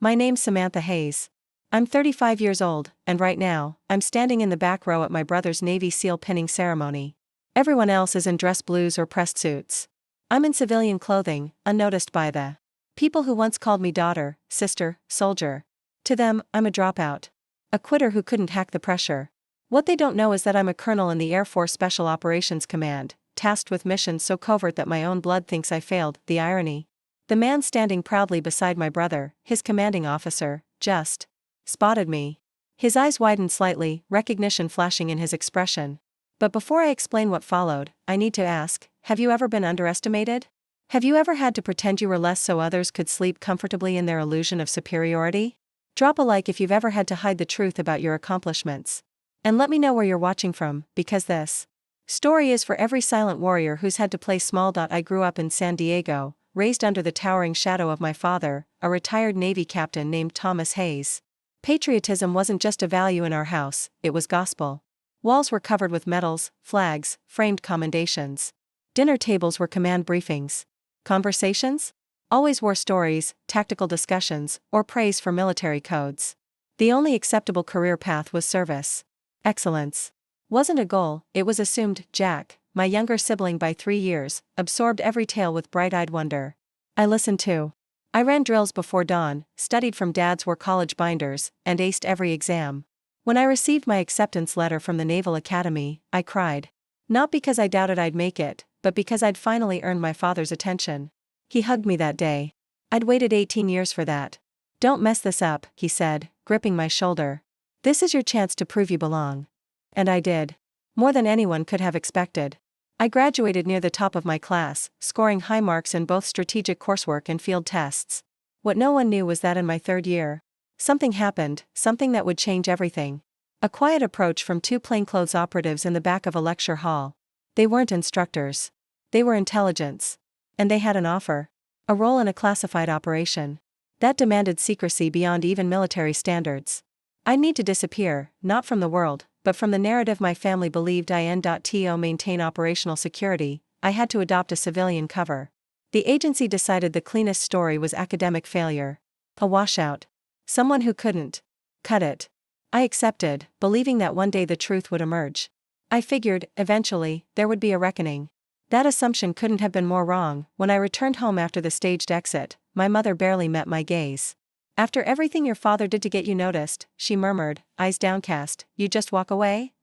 My name's Samantha Hayes. I'm 35 years old, and right now, I'm standing in the back row at my brother's Navy SEAL pinning ceremony. Everyone else is in dress blues or pressed suits. I'm in civilian clothing, unnoticed by the people who once called me daughter, sister, soldier. To them, I'm a dropout. A quitter who couldn't hack the pressure. What they don't know is that I'm a colonel in the Air Force Special Operations Command, tasked with missions so covert that my own blood thinks I failed. The irony. The man standing proudly beside my brother, his commanding officer, just spotted me. His eyes widened slightly, recognition flashing in his expression. But before I explain what followed, I need to ask, have you ever been underestimated? Have you ever had to pretend you were less so others could sleep comfortably in their illusion of superiority? Drop a like if you've ever had to hide the truth about your accomplishments. And let me know where you're watching from, because this story is for every silent warrior who's had to play small. I grew up in San Diego, raised under the towering shadow of my father, a retired Navy captain named Thomas Hayes. Patriotism wasn't just a value in our house, it was gospel. Walls were covered with medals, flags, framed commendations. Dinner tables were command briefings. Conversations? Always war stories, tactical discussions, or praise for military codes. The only acceptable career path was service. Excellence wasn't a goal, it was assumed. Jack, my younger sibling by 3 years, absorbed every tale with bright-eyed wonder. I listened too. I ran drills before dawn, studied from Dad's war college binders, and aced every exam. When I received my acceptance letter from the Naval Academy, I cried. Not because I doubted I'd make it, but because I'd finally earned my father's attention. He hugged me that day. I'd waited 18 years for that. Don't mess this up, he said, gripping my shoulder. This is your chance to prove you belong. And I did. More than anyone could have expected. I graduated near the top of my class, scoring high marks in both strategic coursework and field tests. What no one knew was that in my 3rd year, something happened, something that would change everything. A quiet approach from 2 plainclothes operatives in the back of a lecture hall. They weren't instructors. They were intelligence. And they had an offer. A role in a classified operation. That demanded secrecy beyond even military standards. I'd need to disappear, not from the world, but from the narrative my family believed. To maintain operational security, I had to adopt a civilian cover. The agency decided the cleanest story was academic failure. A washout. Someone who couldn't cut it. I accepted, believing that one day the truth would emerge. I figured, eventually, there would be a reckoning. That assumption couldn't have been more wrong. When I returned home after the staged exit, my mother barely met my gaze. After everything your father did to get you noticed, she murmured, eyes downcast, you just walk away?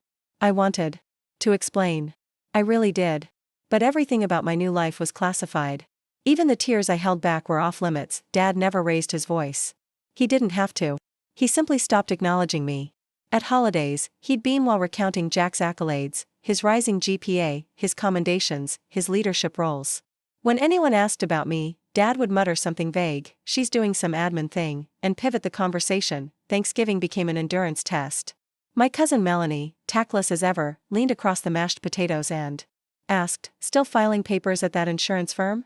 I wanted to explain. I really did. But everything about my new life was classified. Even the tears I held back were off limits. Dad never raised his voice. He didn't have to. He simply stopped acknowledging me. At holidays, he'd beam while recounting Jack's accolades, his rising GPA, his commendations, his leadership roles. When anyone asked about me, Dad would mutter something vague, she's doing some admin thing, and pivot the conversation. Thanksgiving became an endurance test. My cousin Melanie, tactless as ever, leaned across the mashed potatoes and asked, still filing papers at that insurance firm?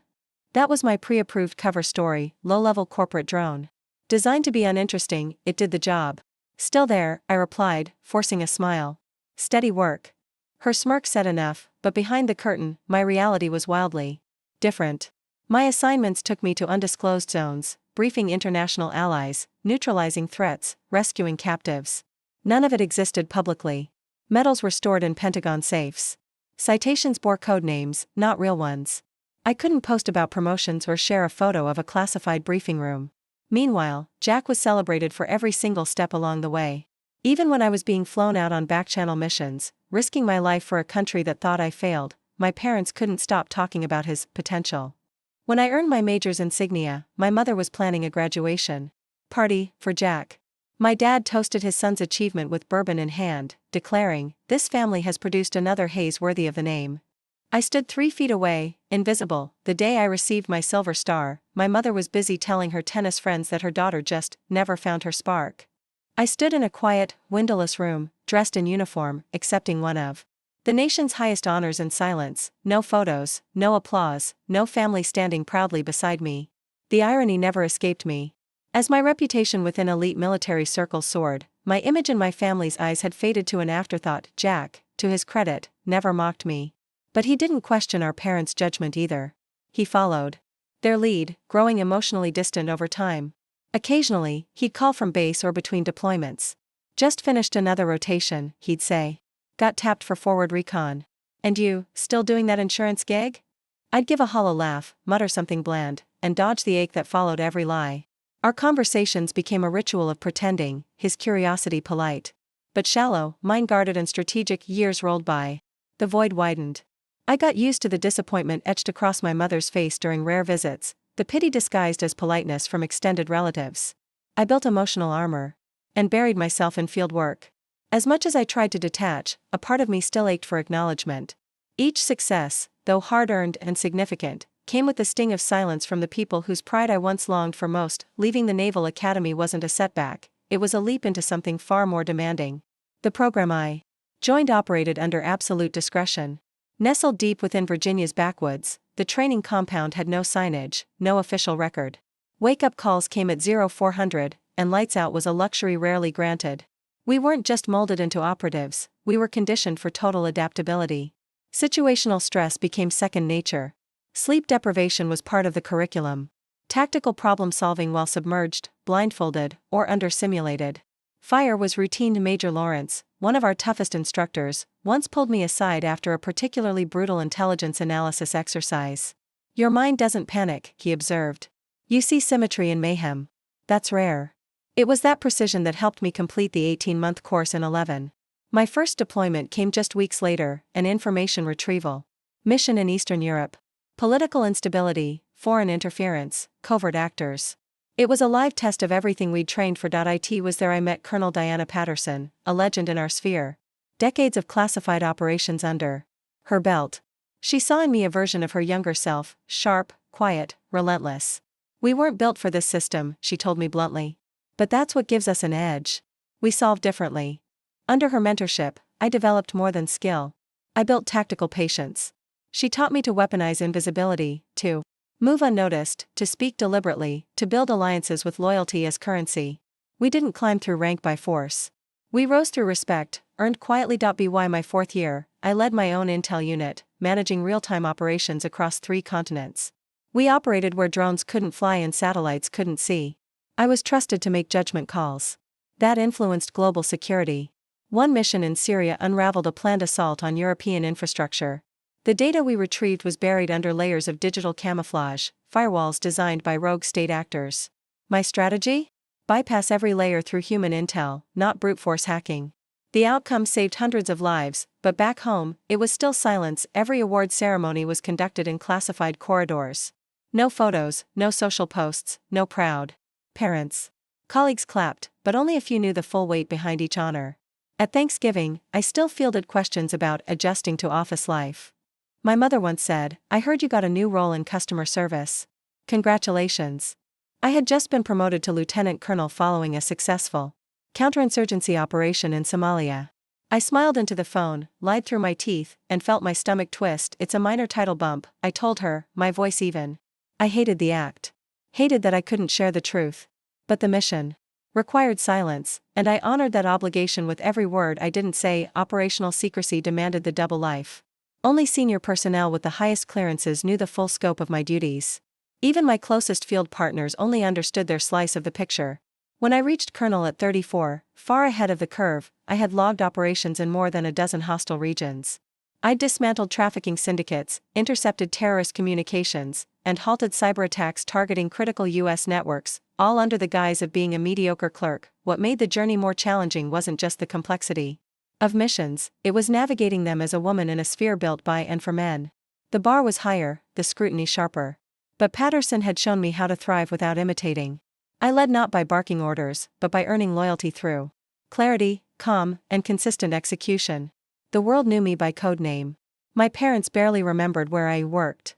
That was my pre-approved cover story, low-level corporate drone. Designed to be uninteresting, it did the job. Still there, I replied, forcing a smile. Steady work. Her smirk said enough, but behind the curtain, my reality was wildly different. My assignments took me to undisclosed zones, briefing international allies, neutralizing threats, rescuing captives. None of it existed publicly. Medals were stored in Pentagon safes. Citations bore code names, not real ones. I couldn't post about promotions or share a photo of a classified briefing room. Meanwhile, Jack was celebrated for every single step along the way. Even when I was being flown out on back-channel missions, risking my life for a country that thought I failed, my parents couldn't stop talking about his potential. When I earned my major's insignia, my mother was planning a graduation party for Jack. My dad toasted his son's achievement with bourbon in hand, declaring, "This family has produced another Hayes worthy of the name." I stood 3 feet away, invisible. The day I received my silver star, my mother was busy telling her tennis friends that her daughter just never found her spark. I stood in a quiet, windowless room, dressed in uniform, accepting one of the nation's highest honors in silence. No photos, no applause, no family standing proudly beside me. The irony never escaped me. As my reputation within elite military circles soared, my image in my family's eyes had faded to an afterthought. Jack, to his credit, never mocked me. But he didn't question our parents' judgment either. He followed their lead, growing emotionally distant over time. Occasionally, he'd call from base or between deployments. Just finished another rotation, he'd say. Got tapped for forward recon. And you, still doing that insurance gig? I'd give a hollow laugh, mutter something bland, and dodge the ache that followed every lie. Our conversations became a ritual of pretending, his curiosity polite, but shallow, mine guarded and strategic. Years rolled by. The void widened. I got used to the disappointment etched across my mother's face during rare visits, the pity disguised as politeness from extended relatives. I built emotional armor. And buried myself in field work. As much as I tried to detach, a part of me still ached for acknowledgement. Each success, though hard-earned and significant, came with the sting of silence from the people whose pride I once longed for most. Leaving the Naval Academy wasn't a setback, it was a leap into something far more demanding. The program I joined operated under absolute discretion. Nestled deep within Virginia's backwoods, the training compound had no signage, no official record. Wake-up calls came at 0400, and lights out was a luxury rarely granted. We weren't just molded into operatives, we were conditioned for total adaptability. Situational stress became second nature. Sleep deprivation was part of the curriculum. Tactical problem-solving while submerged, blindfolded, or under-simulated. Fire was routine. Major Lawrence, one of our toughest instructors, once pulled me aside after a particularly brutal intelligence analysis exercise. Your mind doesn't panic, he observed. You see symmetry in mayhem. That's rare. It was that precision that helped me complete the 18-month course in 11. My first deployment came just weeks later, an information retrieval mission in Eastern Europe. Political instability, foreign interference, covert actors. It was a live test of everything we'd trained for. It was there I met Colonel Diana Patterson, a legend in our sphere. Decades of classified operations under her belt. She saw in me a version of her younger self, sharp, quiet, relentless. We weren't built for this system, she told me bluntly. But that's what gives us an edge. We solve differently. Under her mentorship, I developed more than skill. I built tactical patience. She taught me to weaponize invisibility, to move unnoticed, to speak deliberately, to build alliances with loyalty as currency. We didn't climb through rank by force. We rose through respect, earned quietly. By my fourth year, I led my own intel unit, managing real-time operations across 3 continents. We operated where drones couldn't fly and satellites couldn't see. I was trusted to make judgment calls. That influenced global security. One mission in Syria unraveled a planned assault on European infrastructure. The data we retrieved was buried under layers of digital camouflage, firewalls designed by rogue state actors. My strategy? Bypass every layer through human intel, not brute force hacking. The outcome saved hundreds of lives, but back home, it was still silence. Every award ceremony was conducted in classified corridors. No photos, no social posts, no proud parents. Colleagues clapped, but only a few knew the full weight behind each honor. At Thanksgiving, I still fielded questions about adjusting to office life. My mother once said, "I heard you got a new role in customer service. Congratulations." I had just been promoted to lieutenant colonel following a successful counterinsurgency operation in Somalia. I smiled into the phone, lied through my teeth, and felt my stomach twist. "It's a minor title bump," I told her, my voice even. I hated the act. Hated that I couldn't share the truth. But the mission required silence, and I honored that obligation with every word I didn't say. Operational secrecy demanded the double life. Only senior personnel with the highest clearances knew the full scope of my duties. Even my closest field partners only understood their slice of the picture. When I reached colonel at 34, far ahead of the curve, I had logged operations in more than a dozen hostile regions. I'd dismantled trafficking syndicates, intercepted terrorist communications, and halted cyber attacks targeting critical U.S. networks, all under the guise of being a mediocre clerk. What made the journey more challenging wasn't just the complexity of missions, it was navigating them as a woman in a sphere built by and for men. The bar was higher, the scrutiny sharper. But Patterson had shown me how to thrive without imitating. I led not by barking orders, but by earning loyalty through clarity, calm, and consistent execution. The world knew me by code name. My parents barely remembered where I worked.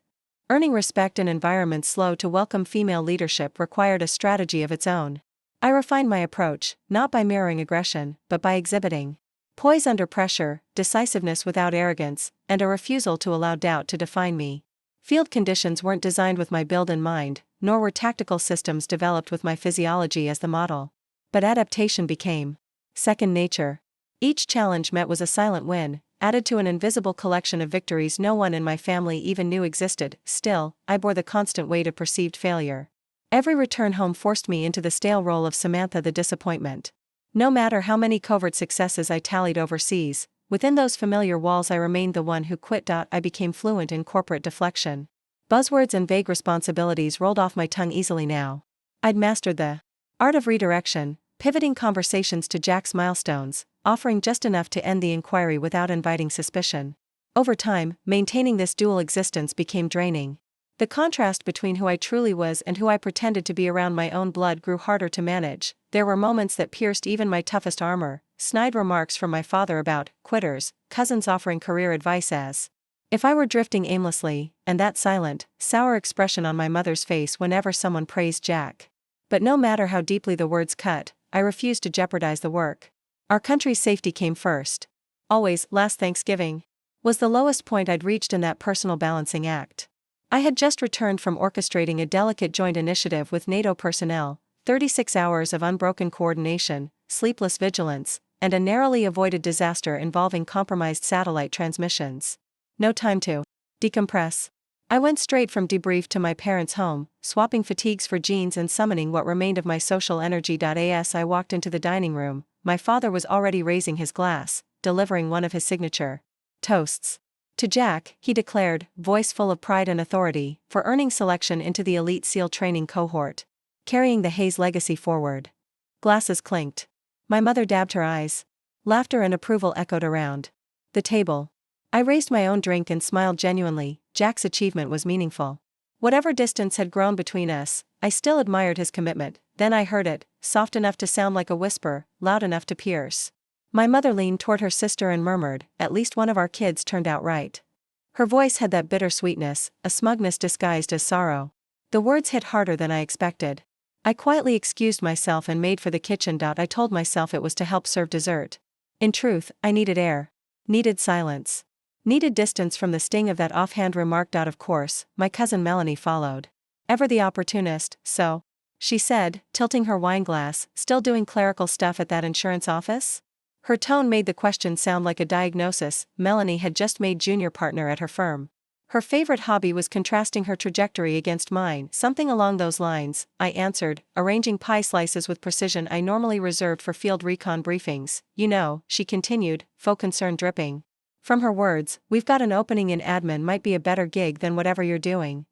Earning respect in environments slow to welcome female leadership required a strategy of its own. I refined my approach, not by mirroring aggression, but by exhibiting poise under pressure, decisiveness without arrogance, and a refusal to allow doubt to define me. Field conditions weren't designed with my build in mind, nor were tactical systems developed with my physiology as the model. But adaptation became second nature. Each challenge met was a silent win, added to an invisible collection of victories no one in my family even knew existed. Still, I bore the constant weight of perceived failure. Every return home forced me into the stale role of Samantha the disappointment. No matter how many covert successes I tallied overseas, within those familiar walls I remained the one who quit. I became fluent in corporate deflection. Buzzwords and vague responsibilities rolled off my tongue easily now. I'd mastered the art of redirection, pivoting conversations to Jack's milestones, offering just enough to end the inquiry without inviting suspicion. Over time, maintaining this dual existence became draining. The contrast between who I truly was and who I pretended to be around my own blood grew harder to manage. There were moments that pierced even my toughest armor, snide remarks from my father about quitters, cousins offering career advice as if I were drifting aimlessly, and that silent, sour expression on my mother's face whenever someone praised Jack. But no matter how deeply the words cut, I refused to jeopardize the work. Our country's safety came first. Always, last Thanksgiving was the lowest point I'd reached in that personal balancing act. I had just returned from orchestrating a delicate joint initiative with NATO personnel, 36 hours of unbroken coordination, sleepless vigilance, and a narrowly avoided disaster involving compromised satellite transmissions. No time to decompress. I went straight from debrief to my parents' home, swapping fatigues for jeans and summoning what remained of my social energy. As I walked into the dining room, my father was already raising his glass, delivering one of his signature toasts. To Jack, he declared, voice full of pride and authority, for earning selection into the elite SEAL training cohort. Carrying the Hayes legacy forward. Glasses clinked. My mother dabbed her eyes. Laughter and approval echoed around the table. I raised my own drink and smiled genuinely. Jack's achievement was meaningful. Whatever distance had grown between us, I still admired his commitment. Then I heard it, soft enough to sound like a whisper, loud enough to pierce. My mother leaned toward her sister and murmured, "At least one of our kids turned out right." Her voice had that bitter sweetness, a smugness disguised as sorrow. The words hit harder than I expected. I quietly excused myself and made for the kitchen. I told myself it was to help serve dessert. In truth, I needed air. Needed silence. Needed distance from the sting of that offhand remark. Of course, my cousin Melanie followed. Ever the opportunist, so? She said, tilting her wineglass, still doing clerical stuff at that insurance office? Her tone made the question sound like a diagnosis. Melanie had just made junior partner at her firm. Her favorite hobby was contrasting her trajectory against mine. Something along those lines, I answered, arranging pie slices with precision I normally reserved for field recon briefings. You know, she continued, faux concern dripping from her words, we've got an opening in admin, might be a better gig than whatever you're doing.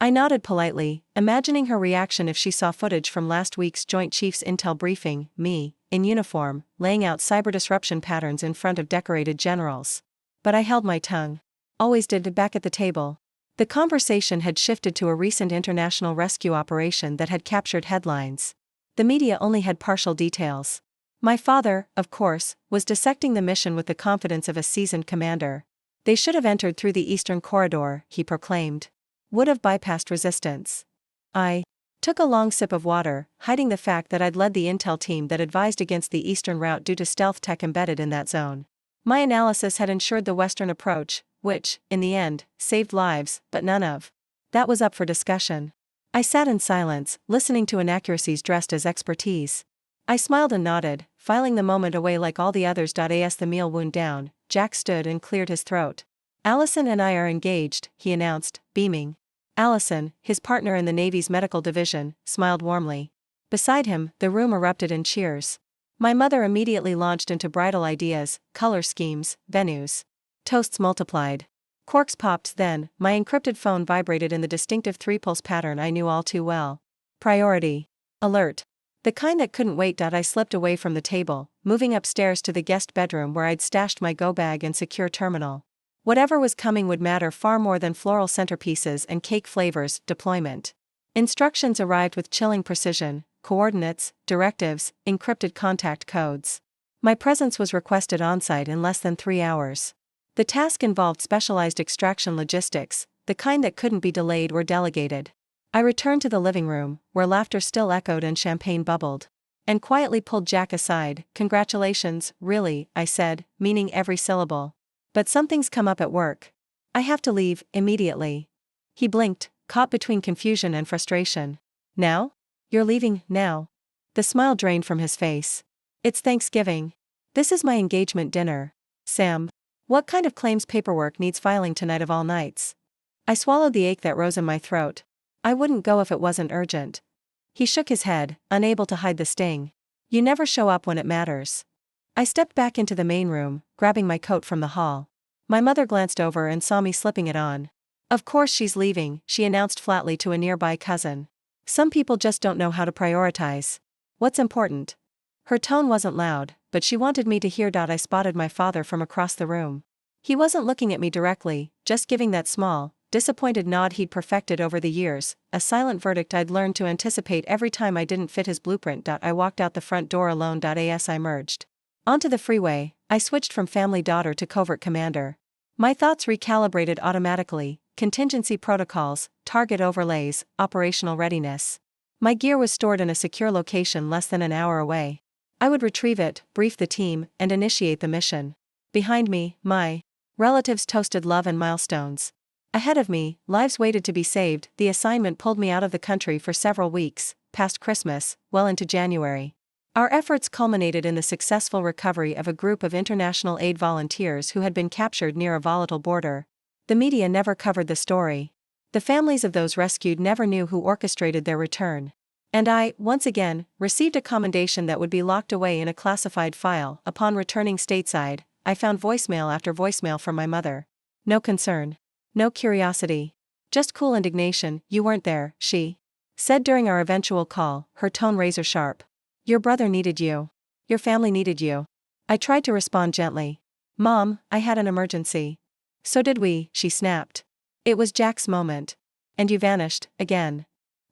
I nodded politely, imagining her reaction if she saw footage from last week's Joint Chiefs Intel briefing, me, in uniform, laying out cyber disruption patterns in front of decorated generals. But I held my tongue. Always did. Back at the table. The conversation had shifted to a recent international rescue operation that had captured headlines. The media only had partial details. My father, of course, was dissecting the mission with the confidence of a seasoned commander. They should have entered through the Eastern Corridor, he proclaimed. Would have bypassed resistance. I took a long sip of water, hiding the fact that I'd led the intel team that advised against the Eastern route due to stealth tech embedded in that zone. My analysis had ensured the Western approach, which, in the end, saved lives, but none of that was up for discussion. I sat in silence, listening to inaccuracies dressed as expertise. I smiled and nodded, filing the moment away like all the others. As the meal wound down, Jack stood and cleared his throat. Allison and I are engaged, he announced, beaming. Allison, his partner in the Navy's medical division, smiled warmly. Beside him, the room erupted in cheers. My mother immediately launched into bridal ideas, color schemes, venues. Toasts multiplied. Corks popped. Then, my encrypted phone vibrated in the distinctive three-pulse pattern I knew all too well. Priority. Alert. The kind that couldn't wait. I slipped away from the table, moving upstairs to the guest bedroom where I'd stashed my go bag and secure terminal. Whatever was coming would matter far more than floral centerpieces and cake flavors. Deployment. Instructions arrived with chilling precision, coordinates, directives, encrypted contact codes. My presence was requested on-site in less than 3 hours. The task involved specialized extraction logistics, the kind that couldn't be delayed or delegated. I returned to the living room, where laughter still echoed and champagne bubbled, and quietly pulled Jack aside. Congratulations, really, I said, meaning every syllable. But something's come up at work. I have to leave, immediately. He blinked, caught between confusion and frustration. Now? You're leaving, now? The smile drained from his face. It's Thanksgiving. This is my engagement dinner. Sam. What kind of claims paperwork needs filing tonight of all nights? I swallowed the ache that rose in my throat. I wouldn't go if it wasn't urgent. He shook his head, unable to hide the sting. You never show up when it matters. I stepped back into the main room, grabbing my coat from the hall. My mother glanced over and saw me slipping it on. Of course she's leaving, she announced flatly to a nearby cousin. Some people just don't know how to prioritize what's important. Her tone wasn't loud, but she wanted me to hear. I spotted my father from across the room. He wasn't looking at me directly, just giving that small, disappointed nod he'd perfected over the years, a silent verdict I'd learned to anticipate every time I didn't fit his blueprint. I walked out the front door alone. As I merged onto the freeway, I switched from family daughter to covert commander. My thoughts recalibrated automatically: contingency protocols, target overlays, operational readiness. My gear was stored in a secure location less than an hour away. I would retrieve it, brief the team, and initiate the mission. Behind me, my relatives toasted love and milestones. Ahead of me, lives waited to be saved. The assignment pulled me out of the country for several weeks, past Christmas, well into January. Our efforts culminated in the successful recovery of a group of international aid volunteers who had been captured near a volatile border. The media never covered the story. The families of those rescued never knew who orchestrated their return. And I, once again, received a commendation that would be locked away in a classified file. Upon returning stateside, I found voicemail after voicemail from my mother. No concern. No curiosity. Just cool indignation. You weren't there, she said during our eventual call, her tone razor sharp. Your brother needed you. Your family needed you. I tried to respond gently. Mom, I had an emergency. So did we, she snapped. It was Jack's moment. And you vanished, again.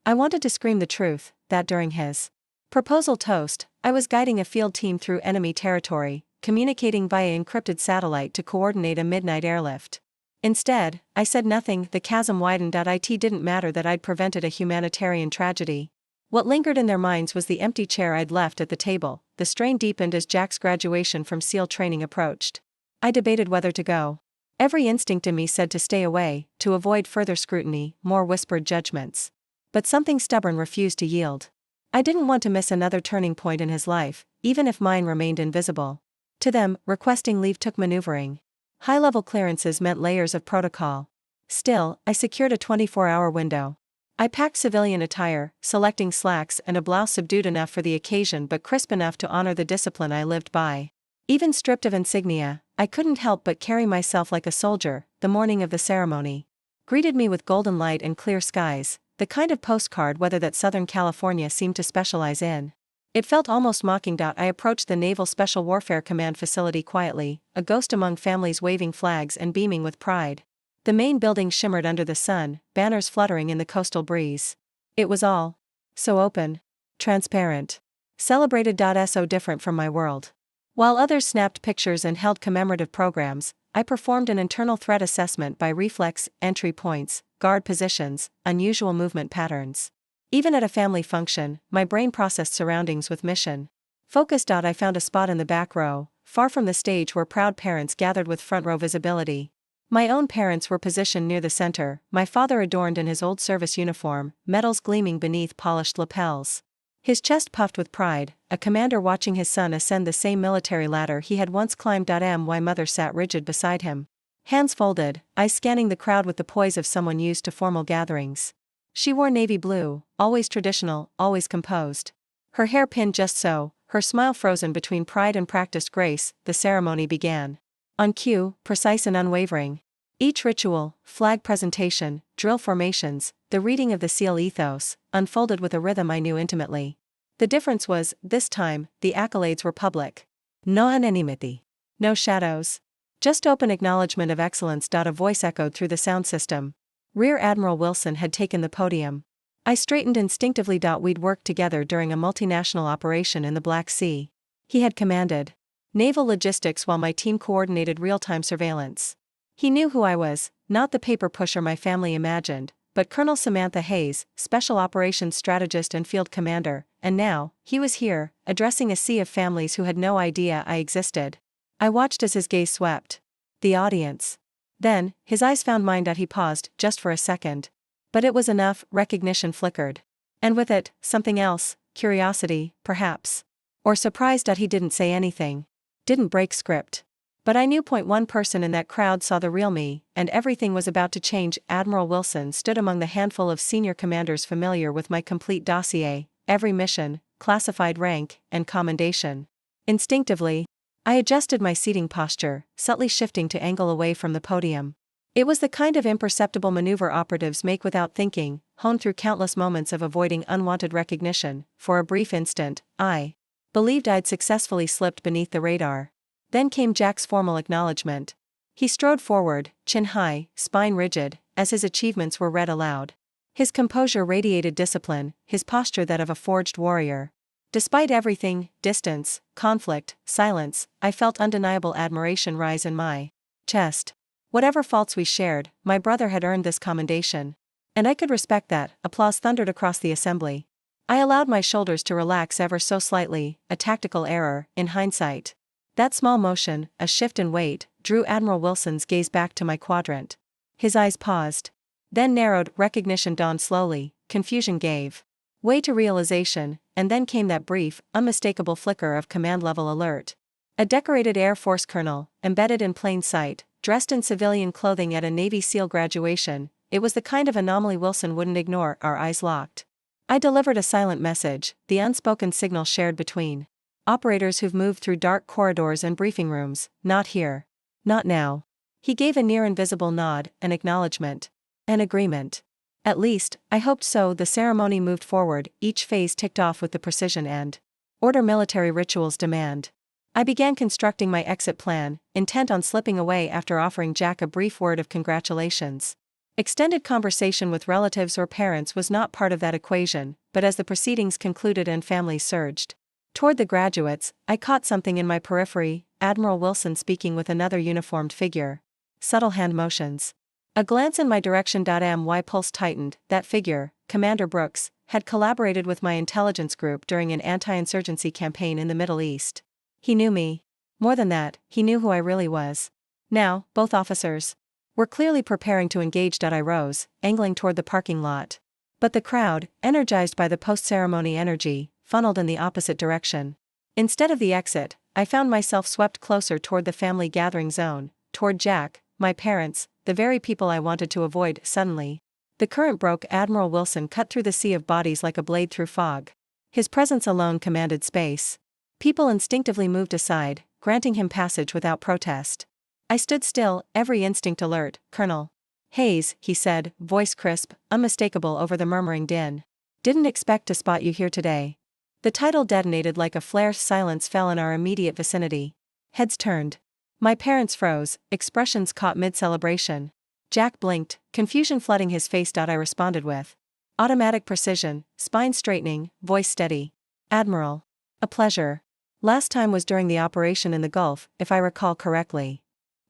I wanted to scream the truth, that during his proposal toast, I was guiding a field team through enemy territory, communicating via encrypted satellite to coordinate a midnight airlift. Instead, I said nothing. The chasm widened. It didn't matter that I'd prevented a humanitarian tragedy. What lingered in their minds was the empty chair I'd left at the table. The strain deepened as Jack's graduation from SEAL training approached. I debated whether to go. Every instinct in me said to stay away, to avoid further scrutiny, more whispered judgments. But something stubborn refused to yield. I didn't want to miss another turning point in his life, even if mine remained invisible. To them, requesting leave took maneuvering. High-level clearances meant layers of protocol. Still, I secured a 24-hour window. I packed civilian attire, selecting slacks and a blouse subdued enough for the occasion but crisp enough to honor the discipline I lived by. Even stripped of insignia, I couldn't help but carry myself like a soldier. The morning of the ceremony greeted me with golden light and clear skies, the kind of postcard weather that Southern California seemed to specialize in. It felt almost mocking. I approached the Naval Special Warfare Command facility quietly, a ghost among families waving flags and beaming with pride. The main building shimmered under the sun, banners fluttering in the coastal breeze. It was all so open, transparent, celebrated. So different from my world. While others snapped pictures and held commemorative programs, I performed an internal threat assessment by reflex, entry points, guard positions, unusual movement patterns. Even at a family function, my brain processed surroundings with mission focus. I found a spot in the back row, far from the stage where proud parents gathered with front row visibility. My own parents were positioned near the center, my father adorned in his old service uniform, medals gleaming beneath polished lapels. His chest puffed with pride, a commander watching his son ascend the same military ladder he had once climbed. My mother sat rigid beside him. Hands folded, eyes scanning the crowd with the poise of someone used to formal gatherings. She wore navy blue, always traditional, always composed. Her hair pinned just so, her smile frozen between pride and practiced grace. The ceremony began. On cue, precise and unwavering. Each ritual, flag presentation, drill formations, the reading of the SEAL ethos, unfolded with a rhythm I knew intimately. The difference was, this time, the accolades were public. No anonymity. No shadows. Just open acknowledgement of excellence. A voice echoed through the sound system. Rear Admiral Wilson had taken the podium. I straightened instinctively. We'd worked together during a multinational operation in the Black Sea. He had commanded naval logistics while my team coordinated real-time surveillance. He knew who I was, not the paper pusher my family imagined, but Colonel Samantha Hayes, Special Operations Strategist and Field Commander, and now, he was here, addressing a sea of families who had no idea I existed. I watched as his gaze swept the audience. Then, his eyes found mine. He paused, just for a second. But it was enough. Recognition flickered. And with it, something else, curiosity, perhaps. Or surprise. He didn't say anything. Didn't break script. But I knew. One person in that crowd saw the real me, and everything was about to change. Admiral Wilson stood among the handful of senior commanders familiar with my complete dossier, every mission, classified rank, and commendation. Instinctively, I adjusted my seating posture, subtly shifting to angle away from the podium. It was the kind of imperceptible maneuver operatives make without thinking, honed through countless moments of avoiding unwanted recognition. For a brief instant, I believed I'd successfully slipped beneath the radar. Then came Jack's formal acknowledgement. He strode forward, chin high, spine rigid, as his achievements were read aloud. His composure radiated discipline, his posture that of a forged warrior. Despite everything, distance, conflict, silence, I felt undeniable admiration rise in my chest. Whatever faults we shared, my brother had earned this commendation. And I could respect that. Applause thundered across the assembly. I allowed my shoulders to relax ever so slightly, a tactical error, in hindsight. That small motion, a shift in weight, drew Admiral Wilson's gaze back to my quadrant. His eyes paused. Then narrowed, recognition dawned slowly, confusion gave way to realization, and then came that brief, unmistakable flicker of command-level alert. A decorated Air Force colonel, embedded in plain sight, dressed in civilian clothing at a Navy SEAL graduation, it was the kind of anomaly Wilson wouldn't ignore. Our eyes locked. I delivered a silent message, the unspoken signal shared between operators who've moved through dark corridors and briefing rooms. Not here. Not now. He gave a near-invisible nod, an acknowledgement. An agreement. At least, I hoped so. The ceremony moved forward, each phase ticked off with the precision and order military rituals demand. I began constructing my exit plan, intent on slipping away after offering Jack a brief word of congratulations. Extended conversation with relatives or parents was not part of that equation, but as the proceedings concluded and families surged toward the graduates, I caught something in my periphery, Admiral Wilson speaking with another uniformed figure. Subtle hand motions. A glance in my direction. My pulse tightened. That figure, Commander Brooks, had collaborated with my intelligence group during an anti-insurgency campaign in the Middle East. He knew me. More than that, he knew who I really was. Now, both officers were clearly preparing to engage. I rose, angling toward the parking lot. But the crowd, energized by the post-ceremony energy, funneled in the opposite direction. Instead of the exit, I found myself swept closer toward the family gathering zone, toward Jack, my parents, the very people I wanted to avoid. Suddenly, the current broke. Admiral Wilson cut through the sea of bodies like a blade through fog. His presence alone commanded space. People instinctively moved aside, granting him passage without protest. I stood still, every instinct alert. Colonel Hayes, he said, voice crisp, unmistakable over the murmuring din. Didn't expect to spot you here today. The title detonated like a flare. Silence fell in our immediate vicinity. Heads turned. My parents froze, expressions caught mid-celebration. Jack blinked, confusion flooding his face. I responded with automatic precision, spine straightening, voice steady. Admiral. A pleasure. Last time was during the operation in the Gulf, if I recall correctly.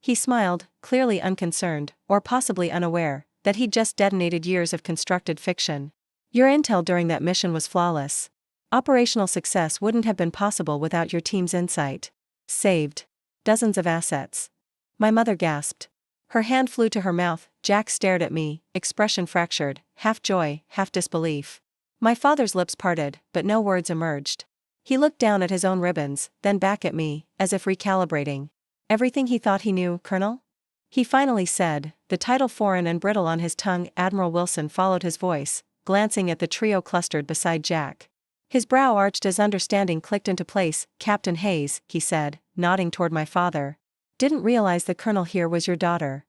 He smiled, clearly unconcerned, or possibly unaware, that he'd just detonated years of constructed fiction. Your intel during that mission was flawless. Operational success wouldn't have been possible without your team's insight. Saved dozens of assets. My mother gasped. Her hand flew to her mouth. Jack stared at me, expression fractured, half joy, half disbelief. My father's lips parted, but no words emerged. He looked down at his own ribbons, then back at me, as if recalibrating. Everything he thought he knew, Colonel? He finally said, the title foreign and brittle on his tongue. Admiral Wilson followed his voice, glancing at the trio clustered beside Jack. His brow arched as understanding clicked into place. Captain Hayes, he said, nodding toward my father. Didn't realize the colonel here was your daughter.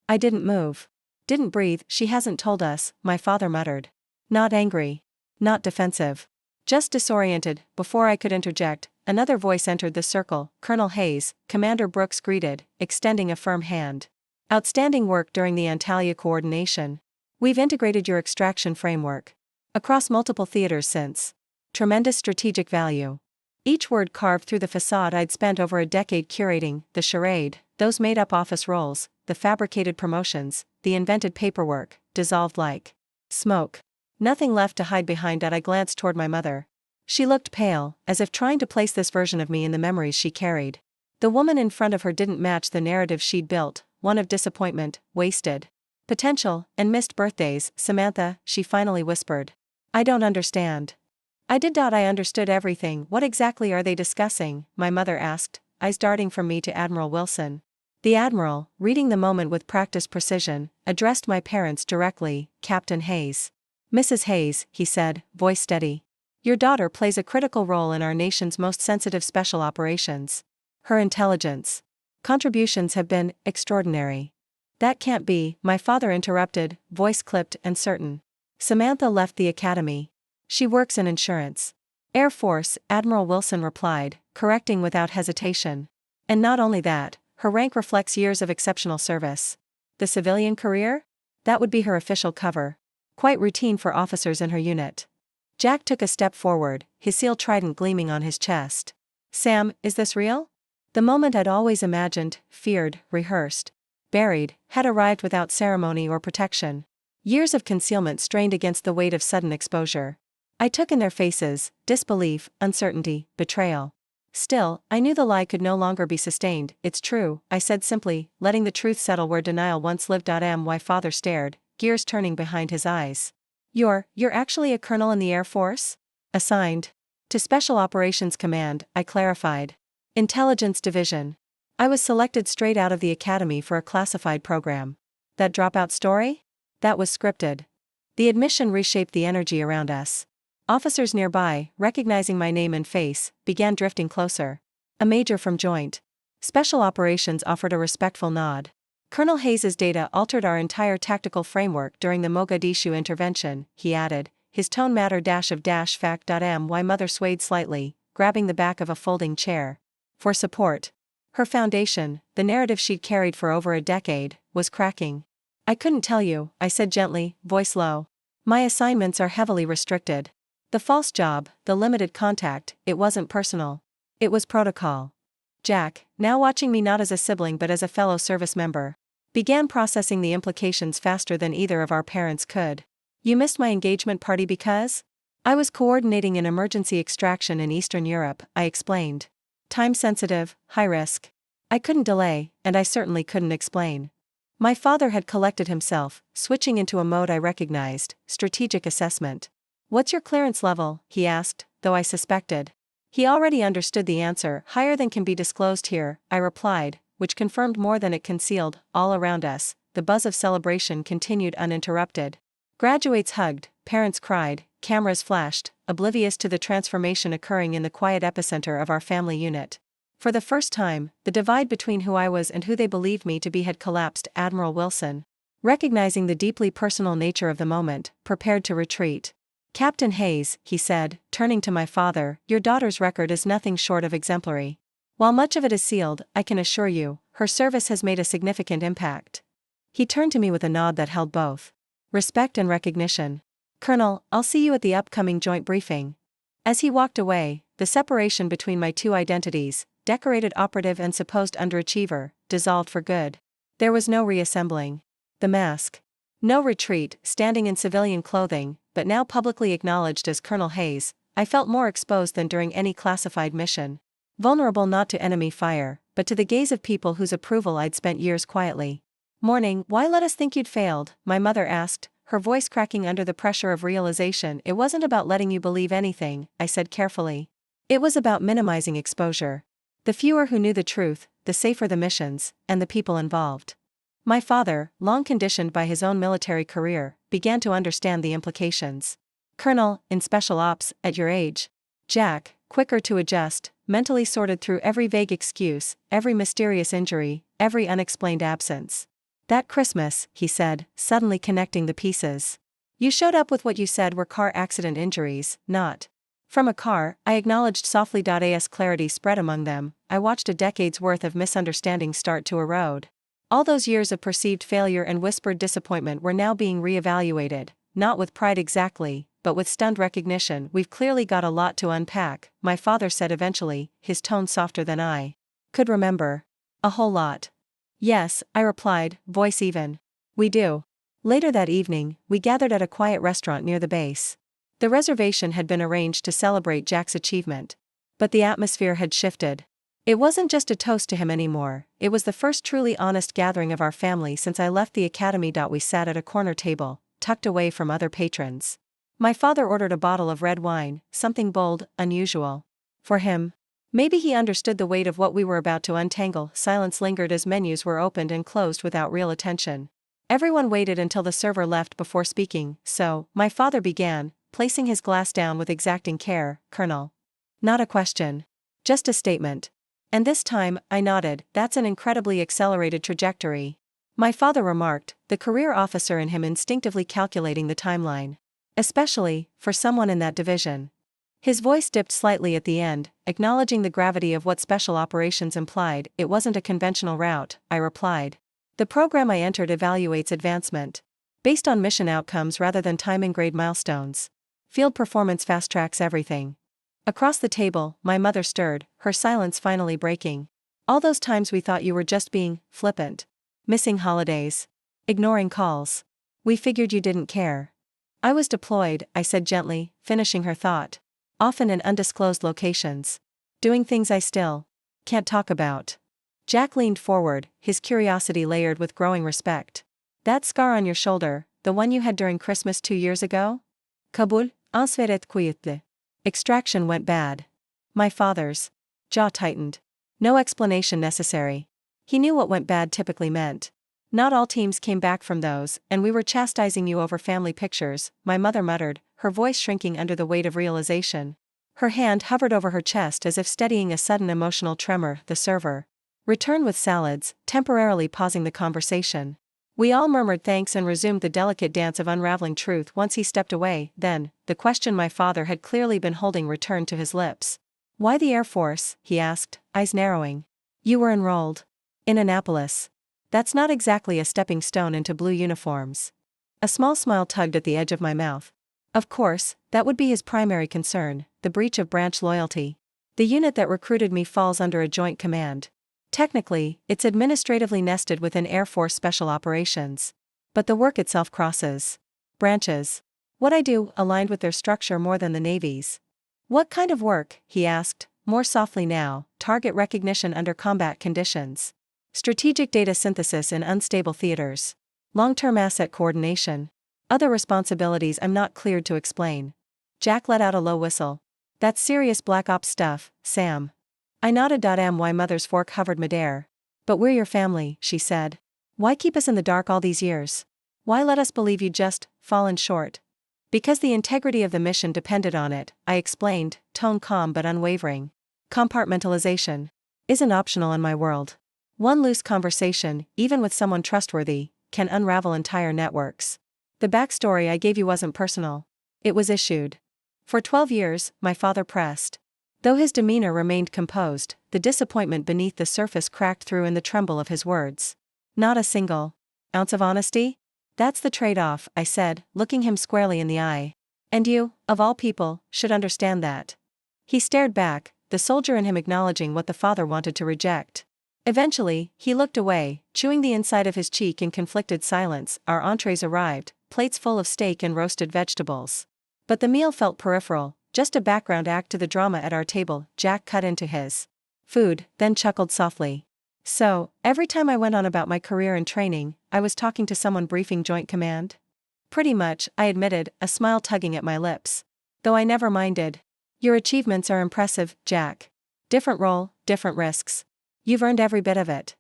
I didn't move. Didn't breathe. She hasn't told us, my father muttered. Not angry. Not defensive. Just disoriented. Before I could interject, another voice entered the circle. Colonel Hayes, Commander Brooks greeted, extending a firm hand. Outstanding work during the Antalya coordination. We've integrated your extraction framework across multiple theaters since. Tremendous strategic value. Each word carved through the facade I'd spent over a decade curating, the charade, those made-up office roles, the fabricated promotions, the invented paperwork, dissolved like smoke. Nothing left to hide behind. I glanced toward my mother. She looked pale, as if trying to place this version of me in the memories she carried. The woman in front of her didn't match the narrative she'd built, one of disappointment, wasted potential, and missed birthdays. Samantha, she finally whispered. I don't understand. I understood everything. What exactly are they discussing? My mother asked, eyes darting from me to Admiral Wilson. The Admiral, reading the moment with practiced precision, addressed my parents directly. Captain Hayes. Mrs. Hayes, he said, voice steady. Your daughter plays a critical role in our nation's most sensitive special operations. Her intelligence contributions have been extraordinary. That can't be, my father interrupted, voice clipped and certain. Samantha left the academy. She works in insurance. Air Force, Admiral Wilson replied, correcting without hesitation. And not only that, her rank reflects years of exceptional service. The civilian career? That would be her official cover. Quite routine for officers in her unit. Jack took a step forward, his seal trident gleaming on his chest. Sam, is this real? The moment I'd always imagined, feared, rehearsed, buried, had arrived without ceremony or protection. Years of concealment strained against the weight of sudden exposure. I took in their faces, disbelief, uncertainty, betrayal. Still, I knew the lie could no longer be sustained. It's true, I said simply, letting the truth settle where denial once lived. My father stared, gears turning behind his eyes. You're actually a colonel in the Air Force? Assigned to Special Operations Command, I clarified. Intelligence Division. I was selected straight out of the academy for a classified program. That dropout story? That was scripted. The admission reshaped the energy around us. Officers nearby, recognizing my name and face, began drifting closer. A major from Joint Special Operations offered a respectful nod. Colonel Hayes's data altered our entire tactical framework during the Mogadishu intervention, he added, his tone matter-of-fact. My mother swayed slightly, grabbing the back of a folding chair. For support. Her foundation, the narrative she'd carried for over a decade, was cracking. I couldn't tell you, I said gently, voice low. My assignments are heavily restricted. The false job, the limited contact, it wasn't personal. It was protocol. Jack, now watching me not as a sibling but as a fellow service member, began processing the implications faster than either of our parents could. You missed my engagement party because? I was coordinating an emergency extraction in Eastern Europe, I explained. Time sensitive, high risk. I couldn't delay, and I certainly couldn't explain. My father had collected himself, switching into a mode I recognized, strategic assessment. What's your clearance level? He asked, though I suspected. He already understood the answer, higher than can be disclosed here, I replied, which confirmed more than it concealed. All around us, the buzz of celebration continued uninterrupted. Graduates hugged, parents cried, cameras flashed, oblivious to the transformation occurring in the quiet epicenter of our family unit. For the first time, the divide between who I was and who they believed me to be had collapsed. Admiral Wilson, recognizing the deeply personal nature of the moment, prepared to retreat. Captain Hayes, he said, turning to my father, your daughter's record is nothing short of exemplary. While much of it is sealed, I can assure you, her service has made a significant impact. He turned to me with a nod that held both respect and recognition. Colonel, I'll see you at the upcoming joint briefing. As he walked away, the separation between my two identities, decorated operative and supposed underachiever, dissolved for good. There was no reassembling. The mask. No retreat, standing in civilian clothing, but now publicly acknowledged as Colonel Hayes, I felt more exposed than during any classified mission. Vulnerable not to enemy fire, but to the gaze of people whose approval I'd spent years quietly. Morning, why let us think you'd failed? My mother asked, her voice cracking under the pressure of realization. It wasn't about letting you believe anything, I said carefully. It was about minimizing exposure. The fewer who knew the truth, the safer the missions, and the people involved. My father, long conditioned by his own military career, began to understand the implications. Colonel, in Special Ops, at your age. Jack, quicker to adjust, mentally sorted through every vague excuse, every mysterious injury, every unexplained absence. That Christmas, he said, suddenly connecting the pieces. You showed up with what you said were car accident injuries, not. From a car, I acknowledged softly. As clarity spread among them, I watched a decade's worth of misunderstanding start to erode. All those years of perceived failure and whispered disappointment were now being reevaluated, not with pride exactly, but with stunned recognition. We've clearly got a lot to unpack, my father said eventually, his tone softer than I could remember. A whole lot. Yes, I replied, voice even. We do. Later that evening, we gathered at a quiet restaurant near the base. The reservation had been arranged to celebrate Jack's achievement. But the atmosphere had shifted. It wasn't just a toast to him anymore, it was the first truly honest gathering of our family since I left the academy. We sat at a corner table, tucked away from other patrons. My father ordered a bottle of red wine, something bold, unusual. For him. Maybe he understood the weight of what we were about to untangle. Silence lingered as menus were opened and closed without real attention. Everyone waited until the server left before speaking, so, my father began, placing his glass down with exacting care. "Colonel." "Not a question. Just a statement." And this time, I nodded. "That's an incredibly accelerated trajectory," my father remarked, the career officer in him instinctively calculating the timeline. "Especially, for someone in that division." His voice dipped slightly at the end, acknowledging the gravity of what special operations implied. "It wasn't a conventional route," I replied. "The program I entered evaluates advancement based on mission outcomes rather than time and grade milestones. Field performance fast-tracks everything." Across the table, my mother stirred, her silence finally breaking. "All those times we thought you were just being flippant. Missing holidays. Ignoring calls. We figured you didn't care." "I was deployed," I said gently, finishing her thought. "Often in undisclosed locations. Doing things I still can't talk about." Jack leaned forward, his curiosity layered with growing respect. "That scar on your shoulder, the one you had during Christmas 2 years ago?" "Kabul, ansveret kuyutli." "Extraction went bad." My father's jaw tightened. No explanation necessary. He knew what went bad typically meant. "Not all teams came back from those, and we were chastising you over family pictures," my mother muttered, her voice shrinking under the weight of realization. Her hand hovered over her chest as if steadying a sudden emotional tremor. "The server returned with salads, temporarily pausing the conversation. We all murmured thanks and resumed the delicate dance of unraveling truth once he stepped away. Then, the question my father had clearly been holding returned to his lips. "Why the Air Force?" he asked, eyes narrowing. "You were enrolled in Annapolis. That's not exactly a stepping stone into blue uniforms." A small smile tugged at the edge of my mouth. "Of course, that would be his primary concern, the breach of branch loyalty. The unit that recruited me falls under a joint command. Technically, it's administratively nested within Air Force Special Operations. But the work itself crosses branches. What I do aligned with their structure more than the Navy's." "What kind of work?" he asked, more softly now. "Target recognition under combat conditions. Strategic data synthesis in unstable theaters. Long-term asset coordination. Other responsibilities I'm not cleared to explain." Jack let out a low whistle. "That's serious Black Ops stuff, Sam." I nodded. My mother's fork hovered midair. "But we're your family," she said. "Why keep us in the dark all these years? Why let us believe you just fallen short?" "Because the integrity of the mission depended on it," I explained, tone calm but unwavering. "Compartmentalization isn't optional in my world. One loose conversation, even with someone trustworthy, can unravel entire networks. The backstory I gave you wasn't personal. It was issued. For 12 years, my father pressed. Though his demeanor remained composed, the disappointment beneath the surface cracked through in the tremble of his words. "Not a single ounce of honesty? That's the trade-off," I said, looking him squarely in the eye. "And you, of all people, should understand that." He stared back, the soldier in him acknowledging what the father wanted to reject. Eventually, he looked away, chewing the inside of his cheek in conflicted silence. Our entrees arrived, plates full of steak and roasted vegetables. But the meal felt peripheral, just a background act to the drama at our table. Jack cut into his food, then chuckled softly. "So, every time I went on about my career and training, I was talking to someone briefing Joint Command?" "Pretty much," I admitted, a smile tugging at my lips. "Though I never minded. Your achievements are impressive, Jack. Different role, different risks. You've earned every bit of it."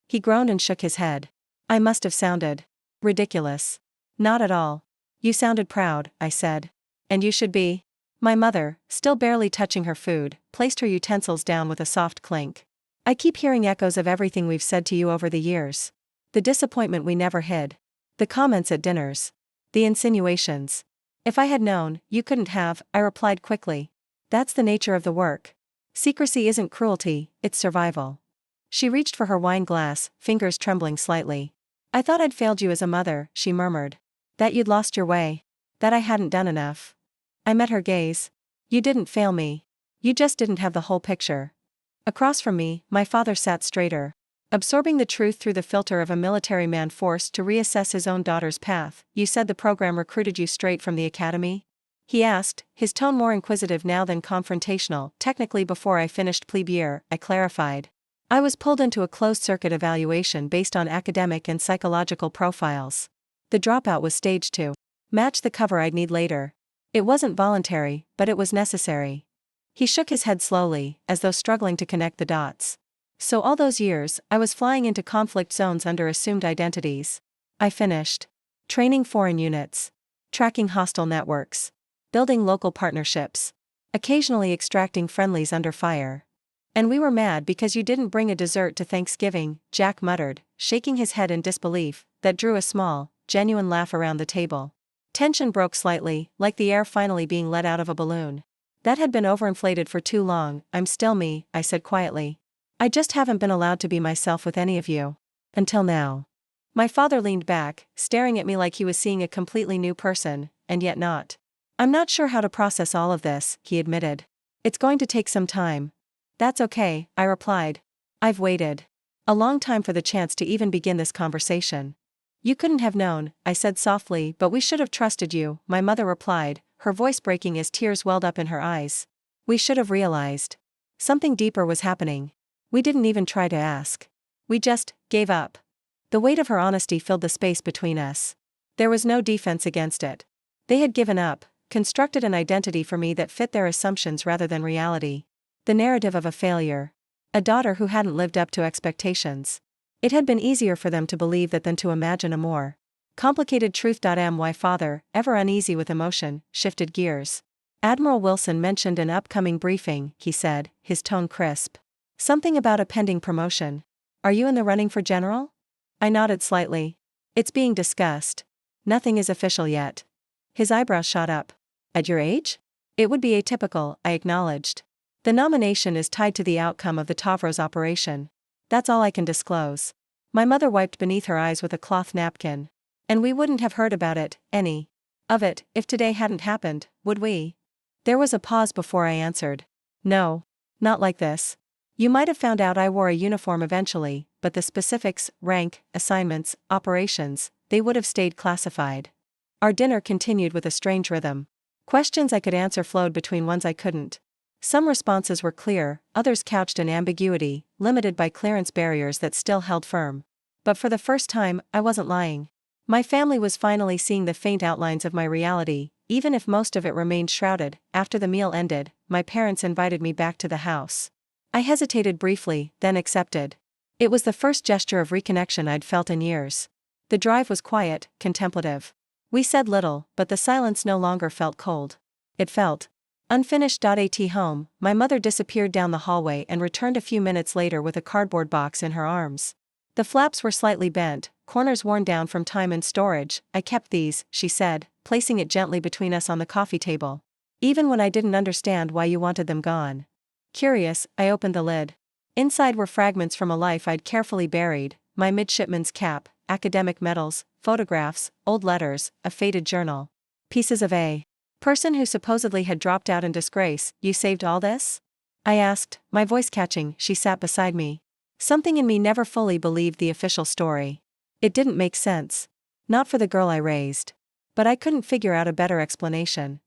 He groaned and shook his head. "I must have sounded ridiculous." "Not at all. You sounded proud," I said. "And you should be." My mother, still barely touching her food, placed her utensils down with a soft clink. "I keep hearing echoes of everything we've said to you over the years. The disappointment we never hid. The comments at dinners. The insinuations. If I had known, you couldn't have," I replied quickly. "That's the nature of the work. Secrecy isn't cruelty, it's survival." She reached for her wine glass, fingers trembling slightly. "I thought I'd failed you as a mother," she murmured. "That you'd lost your way. That I hadn't done enough." I met her gaze. "You didn't fail me. You just didn't have the whole picture." Across from me, my father sat straighter, absorbing the truth through the filter of a military man forced to reassess his own daughter's path. "You said the program recruited you straight from the academy?" he asked, his tone more inquisitive now than confrontational. "Technically before I finished plebe year," I clarified. "I was pulled into a closed-circuit evaluation based on academic and psychological profiles. The dropout was staged to match the cover I'd need later. It wasn't voluntary, but it was necessary." He shook his head slowly, as though struggling to connect the dots. "So all those years, I was flying into conflict zones under assumed identities. I finished training foreign units, tracking hostile networks, building local partnerships, occasionally extracting friendlies under fire. And we were mad because you didn't bring a dessert to Thanksgiving, Jack muttered, shaking his head in disbelief, that drew a small, genuine laugh around the table. Tension broke slightly, like the air finally being let out of a balloon. That had been overinflated for too long. I'm still me, I said quietly. I just haven't been allowed to be myself with any of you. Until now. My father leaned back, staring at me like he was seeing a completely new person, and yet not. I'm not sure how to process all of this, he admitted. It's going to take some time. That's okay, I replied. I've waited a long time for the chance to even begin this conversation. You couldn't have known, I said softly, but we should have trusted you, my mother replied, her voice breaking as tears welled up in her eyes. We should have realized something deeper was happening. We didn't even try to ask. We just gave up. The weight of her honesty filled the space between us. There was no defense against it. They had given up, constructed an identity for me that fit their assumptions rather than reality. The narrative of a failure. A daughter who hadn't lived up to expectations. It had been easier for them to believe that than to imagine a more complicated truth. My father, ever uneasy with emotion, shifted gears. Admiral Wilson mentioned an upcoming briefing, he said, his tone crisp. Something about a pending promotion. Are you in the running for general? I nodded slightly. It's being discussed. Nothing is official yet. His eyebrows shot up. At your age? It would be atypical, I acknowledged. The nomination is tied to the outcome of the Tavros operation. That's all I can disclose. My mother wiped beneath her eyes with a cloth napkin. And we wouldn't have heard about it, any of it, if today hadn't happened, would we? There was a pause before I answered. No. Not like this. You might have found out I wore a uniform eventually, but the specifics, rank, assignments, operations, they would have stayed classified. Our dinner continued with a strange rhythm. Questions I could answer flowed between ones I couldn't. Some responses were clear, others couched in ambiguity, limited by clearance barriers that still held firm. But for the first time, I wasn't lying. My family was finally seeing the faint outlines of my reality, even if most of it remained shrouded. After the meal ended, my parents invited me back to the house. I hesitated briefly, then accepted. It was the first gesture of reconnection I'd felt in years. The drive was quiet, contemplative. We said little, but the silence no longer felt cold. It felt unfinished. At home, my mother disappeared down the hallway and returned a few minutes later with a cardboard box in her arms. The flaps were slightly bent, corners worn down from time and storage. I kept these, she said, placing it gently between us on the coffee table. Even when I didn't understand why you wanted them gone. Curious, I opened the lid. Inside were fragments from a life I'd carefully buried, my midshipman's cap, academic medals, photographs, old letters, a faded journal. Pieces of a person who supposedly had dropped out in disgrace. You saved all this? I asked, my voice catching. She sat beside me. Something in me never fully believed the official story. It didn't make sense. Not for the girl I raised. But I couldn't figure out a better explanation.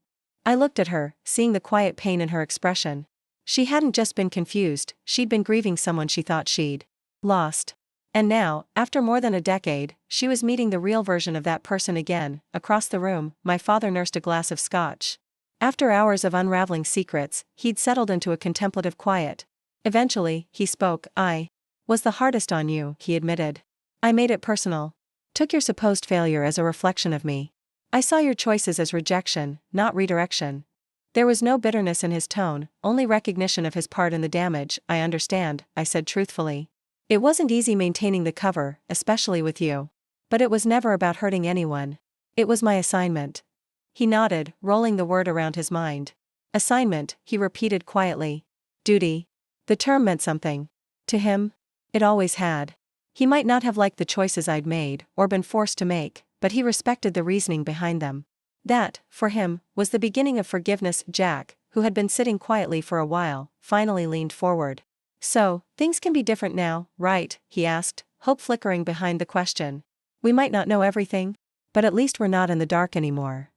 I looked at her, seeing the quiet pain in her expression. She hadn't just been confused, she'd been grieving someone she thought she'd lost. And now, after more than a decade, she was meeting the real version of that person again. Across the room, my father nursed a glass of scotch. After hours of unraveling secrets, he'd settled into a contemplative quiet. Eventually, he spoke. I was the hardest on you, he admitted. I made it personal. Took your supposed failure as a reflection of me. I saw your choices as rejection, not redirection. There was no bitterness in his tone, only recognition of his part in the damage. I understand, I said truthfully. It wasn't easy maintaining the cover, especially with you. But it was never about hurting anyone. It was my assignment. He nodded, rolling the word around his mind. Assignment, he repeated quietly. Duty. The term meant something. To him? It always had. He might not have liked the choices I'd made, or been forced to make, but he respected the reasoning behind them. That, for him, was the beginning of forgiveness. Jack, who had been sitting quietly for a while, finally leaned forward. So, things can be different now, right? He asked, hope flickering behind the question. We might not know everything, but at least we're not in the dark anymore.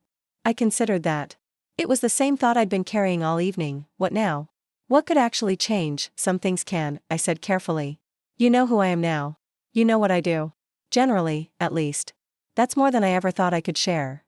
I considered that. It was the same thought I'd been carrying all evening. What now? What could actually change? Some things can, I said carefully. You know who I am now. You know what I do. Generally, at least. That's more than I ever thought I could share.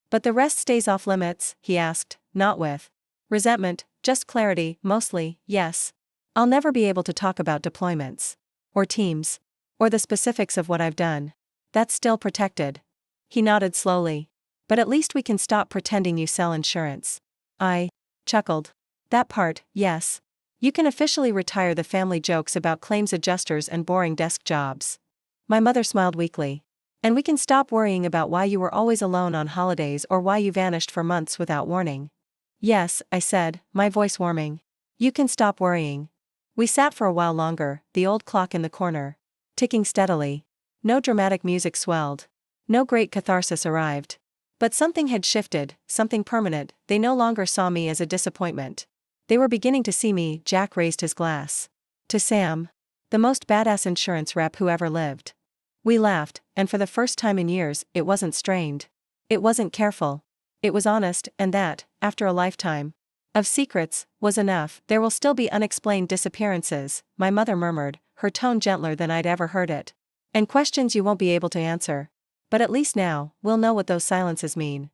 But the rest stays off limits, he asked, not with resentment, just clarity. Mostly, yes. I'll never be able to talk about deployments. Or teams. Or the specifics of what I've done. That's still protected. He nodded slowly. But at least we can stop pretending you sell insurance. I chuckled. That part, yes. You can officially retire the family jokes about claims adjusters and boring desk jobs. My mother smiled weakly. And we can stop worrying about why you were always alone on holidays or why you vanished for months without warning. Yes, I said, my voice warming. You can stop worrying. We sat for a while longer, the old clock in the corner ticking steadily. No dramatic music swelled. No great catharsis arrived. But something had shifted, something permanent. They no longer saw me as a disappointment. They were beginning to see me. Jack raised his glass to Sam, the most badass insurance rep who ever lived. We laughed, and for the first time in years, it wasn't strained. It wasn't careful. It was honest, and that, after a lifetime of secrets, was enough. There will still be unexplained disappearances, my mother murmured, her tone gentler than I'd ever heard it. And questions you won't be able to answer. But at least now, we'll know what those silences mean.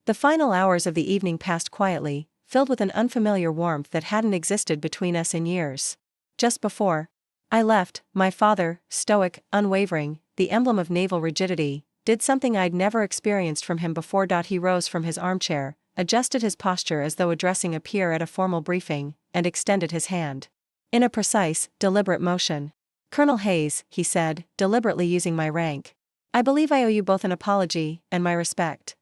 The final hours of the evening passed quietly, filled with an unfamiliar warmth that hadn't existed between us in years. Just before I left, my father, stoic, unwavering, the emblem of naval rigidity, did something I'd never experienced from him before. He rose from his armchair, adjusted his posture as though addressing a peer at a formal briefing, and extended his hand. In a precise, deliberate motion. Colonel Hayes, he said, deliberately using my rank. I believe I owe you both an apology, and my respect.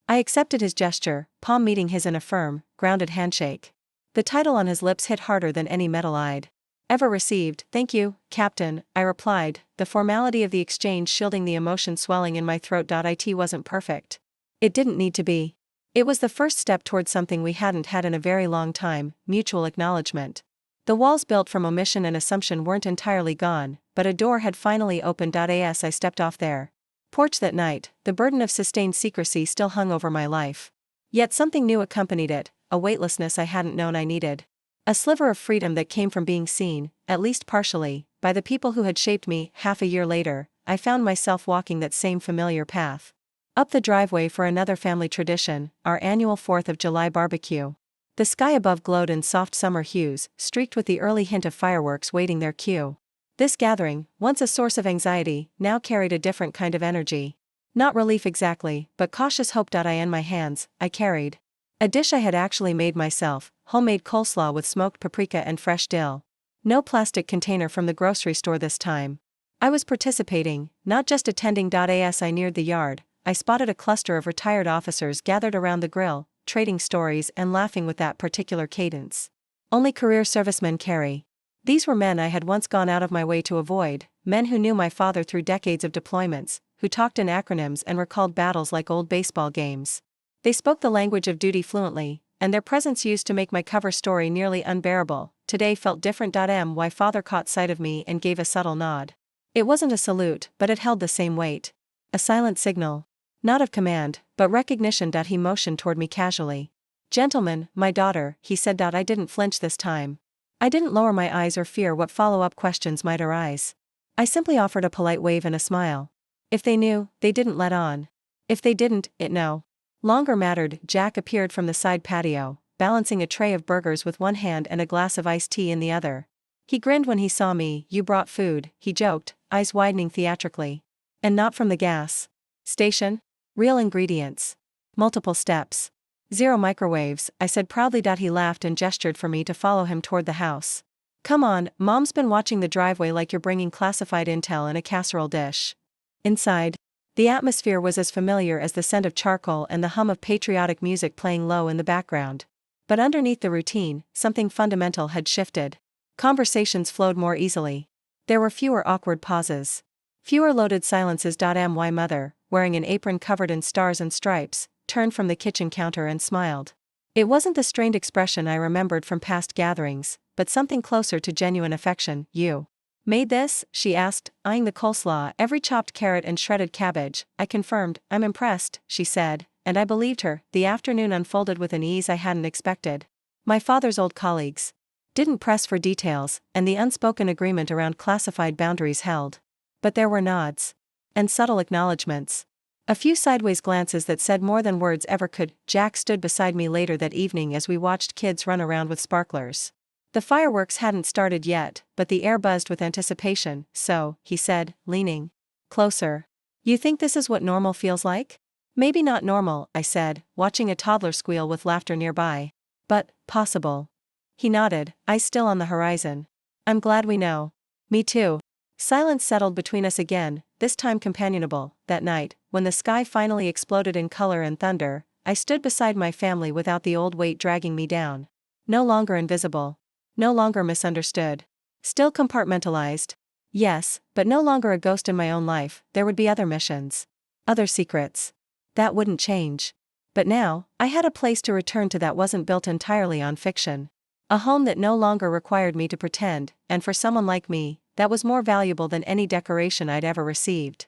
I accepted his gesture, palm meeting his in a firm, grounded handshake. The title on his lips hit harder than any medal I'd ever received. Thank you, Captain, I replied, the formality of the exchange shielding the emotion swelling in my throat. It wasn't perfect. It didn't need to be. It was the first step toward something we hadn't had in a very long time, mutual acknowledgement. The walls built from omission and assumption weren't entirely gone, but a door had finally opened. As I stepped off their porch that night, the burden of sustained secrecy still hung over my life. Yet something new accompanied it, a weightlessness I hadn't known I needed. A sliver of freedom that came from being seen, at least partially, by the people who had shaped me. Half a year later, I found myself walking that same familiar path. Up the driveway for another family tradition, our annual 4th of July barbecue. The sky above glowed in soft summer hues, streaked with the early hint of fireworks waiting their cue. This gathering, once a source of anxiety, now carried a different kind of energy. Not relief exactly, but cautious hope. In my hands, I carried a dish I had actually made myself, homemade coleslaw with smoked paprika and fresh dill. No plastic container from the grocery store this time. I was participating, not just attending. As I neared the yard, I spotted a cluster of retired officers gathered around the grill, trading stories and laughing with that particular cadence only career servicemen carry. These were men I had once gone out of my way to avoid, men who knew my father through decades of deployments, who talked in acronyms and recalled battles like old baseball games. They spoke the language of duty fluently, and their presence used to make my cover story nearly unbearable. Today felt different. My father caught sight of me and gave a subtle nod. It wasn't a salute, but it held the same weight. A silent signal. Not of command, but recognition. He motioned toward me casually. Gentlemen, my daughter, he said. I didn't flinch this time. I didn't lower my eyes or fear what follow-up questions might arise. I simply offered a polite wave and a smile. If they knew, they didn't let on. If they didn't, it no longer mattered. Jack appeared from the side patio, balancing a tray of burgers with one hand and a glass of iced tea in the other. He grinned when he saw me. You brought food, he joked, eyes widening theatrically. And not from the gas station? Real ingredients. Multiple steps. 0 microwaves, I said proudly. He laughed and gestured for me to follow him toward the house. Come on, Mom's been watching the driveway like you're bringing classified intel in a casserole dish. Inside, the atmosphere was as familiar as the scent of charcoal and the hum of patriotic music playing low in the background. But underneath the routine, something fundamental had shifted. Conversations flowed more easily. There were fewer awkward pauses. Fewer loaded silences. My mother, wearing an apron covered in stars and stripes, turned from the kitchen counter and smiled. It wasn't the strained expression I remembered from past gatherings, but something closer to genuine affection. You made this? She asked, eyeing the coleslaw, every chopped carrot and shredded cabbage. I confirmed. I'm impressed, she said, and I believed her. The afternoon unfolded with an ease I hadn't expected. My father's old colleagues didn't press for details, and the unspoken agreement around classified boundaries held. But there were nods. And subtle acknowledgments. A few sideways glances that said more than words ever could. Jack stood beside me later that evening as we watched kids run around with sparklers. The fireworks hadn't started yet, but the air buzzed with anticipation. So, he said, leaning closer. You think this is what normal feels like? Maybe not normal, I said, watching a toddler squeal with laughter nearby. But, possible. He nodded, eyes still on the horizon. I'm glad we know. Me too. Silence settled between us again, this time companionable. That night, when the sky finally exploded in color and thunder, I stood beside my family without the old weight dragging me down. No longer invisible. No longer misunderstood. Still compartmentalized. Yes, but no longer a ghost in my own life. There would be other missions. Other secrets. That wouldn't change. But now, I had a place to return to that wasn't built entirely on fiction. A home that no longer required me to pretend, and for someone like me, that was more valuable than any decoration I'd ever received.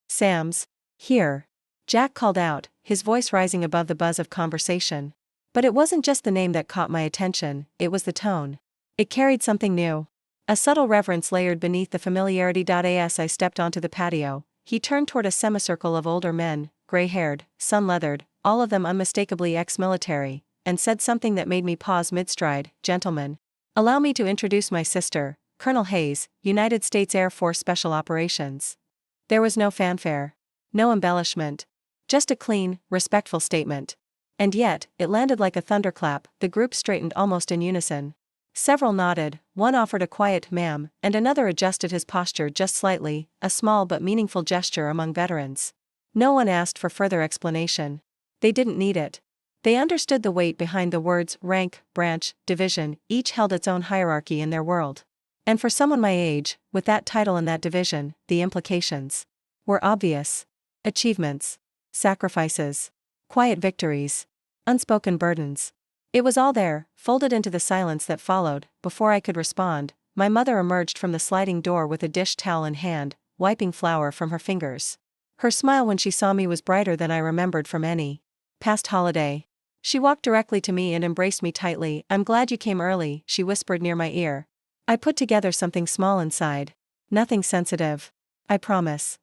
Sam's. Here. Jack called out, his voice rising above the buzz of conversation. But it wasn't just the name that caught my attention, it was the tone. It carried something new. A subtle reverence layered beneath the familiarity. As I stepped onto the patio, he turned toward a semicircle of older men, gray-haired, sun-leathered, all of them unmistakably ex-military, and said something that made me pause mid-stride. Gentlemen, allow me to introduce my sister, Colonel Hayes, United States Air Force Special Operations. There was no fanfare. No embellishment. Just a clean, respectful statement. And yet, it landed like a thunderclap. The group straightened almost in unison. Several nodded, one offered a quiet "ma'am," and another adjusted his posture just slightly, a small but meaningful gesture among veterans. No one asked for further explanation. They didn't need it. They understood the weight behind the words rank, branch, division, each held its own hierarchy in their world. And for someone my age, with that title and that division, the implications were obvious. Achievements. Sacrifices. Quiet victories. Unspoken burdens. It was all there, folded into the silence that followed. Before I could respond, my mother emerged from the sliding door with a dish towel in hand, wiping flour from her fingers. Her smile when she saw me was brighter than I remembered from any past holiday. She walked directly to me and embraced me tightly. I'm glad you came early, she whispered near my ear. I put together something small inside. Nothing sensitive. I promise.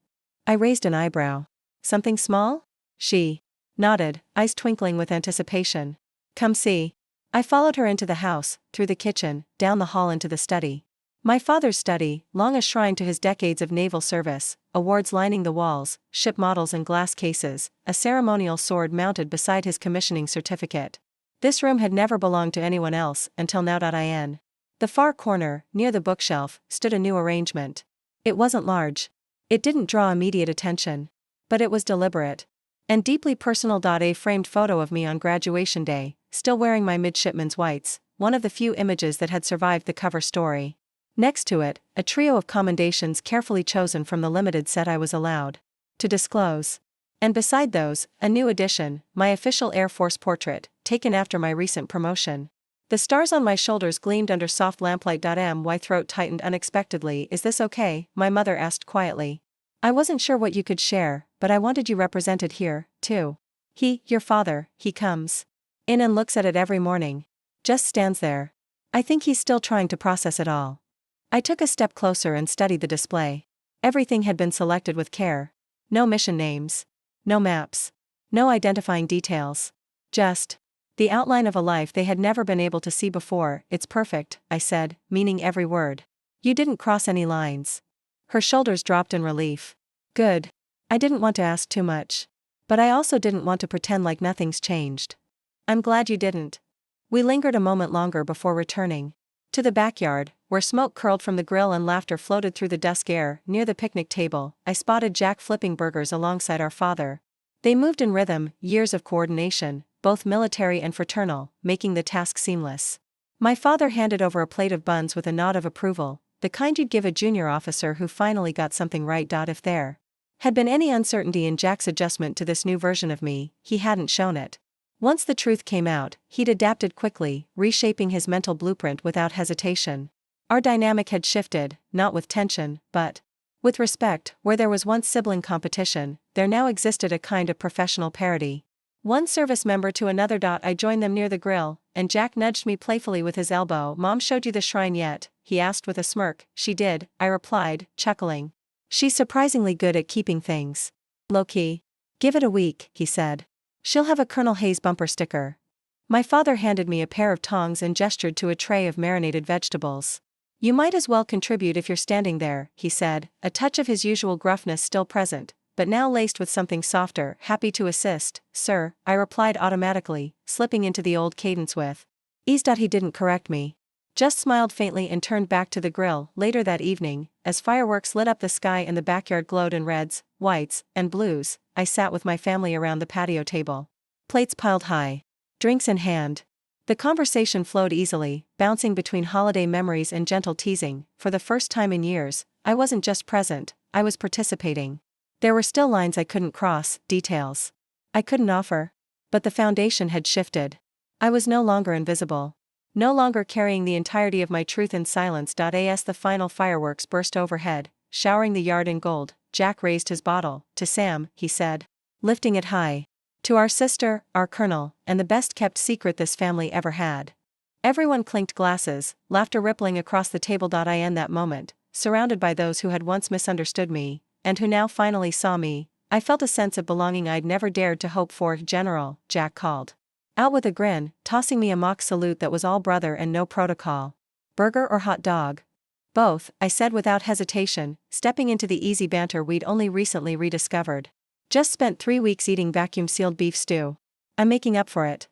I raised an eyebrow. Something small? She nodded, eyes twinkling with anticipation. Come see. I followed her into the house, through the kitchen, down the hall into the study. My father's study, long a shrine to his decades of naval service, awards lining the walls, ship models in glass cases, a ceremonial sword mounted beside his commissioning certificate. This room had never belonged to anyone else until now. In the far corner, near the bookshelf, stood a new arrangement. It wasn't large. It didn't draw immediate attention. But it was deliberate. And deeply personal. A framed photo of me on graduation day, still wearing my midshipman's whites, one of the few images that had survived the cover story. Next to it, a trio of commendations carefully chosen from the limited set I was allowed to disclose. And beside those, a new addition, my official Air Force portrait, taken after my recent promotion. The stars on my shoulders gleamed under soft lamplight. My throat tightened unexpectedly. Is this okay? My mother asked quietly. I wasn't sure what you could share, but I wanted you represented here, too. Your father, he comes in and looks at it every morning. Just stands there. I think he's still trying to process it all. I took a step closer and studied the display. Everything had been selected with care. No mission names. No maps. No identifying details. Just the outline of a life they had never been able to see before. It's perfect, I said, meaning every word. You didn't cross any lines. Her shoulders dropped in relief. Good. I didn't want to ask too much. But I also didn't want to pretend like nothing's changed. I'm glad you didn't. We lingered a moment longer before returning to the backyard, where smoke curled from the grill and laughter floated through the dusk air. Near the picnic table, I spotted Jack flipping burgers alongside our father. They moved in rhythm, years of coordination, both military and fraternal, making the task seamless. My father handed over a plate of buns with a nod of approval, the kind you'd give a junior officer who finally got something right. If there had been any uncertainty in Jack's adjustment to this new version of me, he hadn't shown it. Once the truth came out, he'd adapted quickly, reshaping his mental blueprint without hesitation. Our dynamic had shifted, not with tension, but with respect. Where there was once sibling competition, there now existed a kind of professional parity. One service member to another. I joined them near the grill, and Jack nudged me playfully with his elbow. Mom showed you the shrine yet? He asked with a smirk. She did, I replied, chuckling. She's surprisingly good at keeping things low-key. Give it a week, he said. She'll have a Colonel Hayes bumper sticker. My father handed me a pair of tongs and gestured to a tray of marinated vegetables. You might as well contribute if you're standing there, he said, a touch of his usual gruffness still present. but now laced with something softer. Happy to assist, sir, I replied automatically, slipping into the old cadence with ease. He didn't correct me. Just smiled faintly and turned back to the grill. Later that evening, as fireworks lit up the sky and the backyard glowed in reds, whites, and blues, I sat with my family around the patio table. Plates piled high. Drinks in hand. The conversation flowed easily, bouncing between holiday memories and gentle teasing. For the first time in years, I wasn't just present, I was participating. There were still lines I couldn't cross, details I couldn't offer. But the foundation had shifted. I was no longer invisible. No longer carrying the entirety of my truth in silence. As the final fireworks burst overhead, showering the yard in gold, Jack raised his bottle. To Sam, he said, lifting it high. To our sister, our colonel, and the best-kept secret this family ever had. Everyone clinked glasses, laughter rippling across the table. In that moment, surrounded by those who had once misunderstood me, and who now finally saw me, I felt a sense of belonging I'd never dared to hope for. General, Jack called out with a grin, tossing me a mock salute that was all brother and no protocol. Burger or hot dog? Both, I said without hesitation, stepping into the easy banter we'd only recently rediscovered. Just spent 3 weeks eating vacuum-sealed beef stew. I'm making up for it.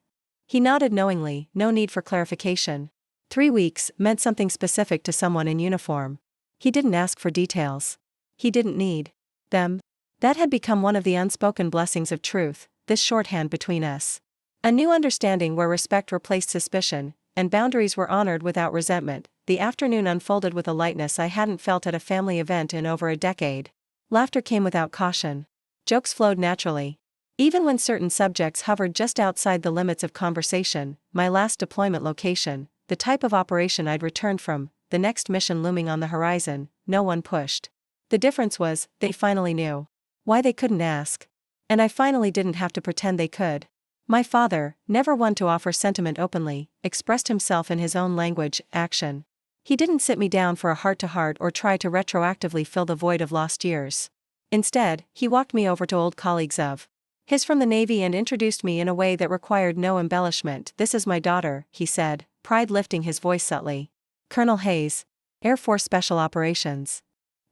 He nodded knowingly, no need for clarification. 3 weeks meant something specific to someone in uniform. He didn't ask for details. He didn't need them. That had become one of the unspoken blessings of truth, this shorthand between us. A new understanding where respect replaced suspicion, and boundaries were honored without resentment. The afternoon unfolded with a lightness I hadn't felt at a family event in over a decade. Laughter came without caution. Jokes flowed naturally. Even when certain subjects hovered just outside the limits of conversation, my last deployment location, the type of operation I'd returned from, the next mission looming on the horizon, no one pushed. The difference was, they finally knew. Why they couldn't ask. And I finally didn't have to pretend they could. My father, never one to offer sentiment openly, expressed himself in his own language, action. He didn't sit me down for a heart-to-heart or try to retroactively fill the void of lost years. Instead, he walked me over to old colleagues of his from the Navy and introduced me in a way that required no embellishment. This is my daughter, he said, pride lifting his voice subtly. Colonel Hayes, Air Force Special Operations.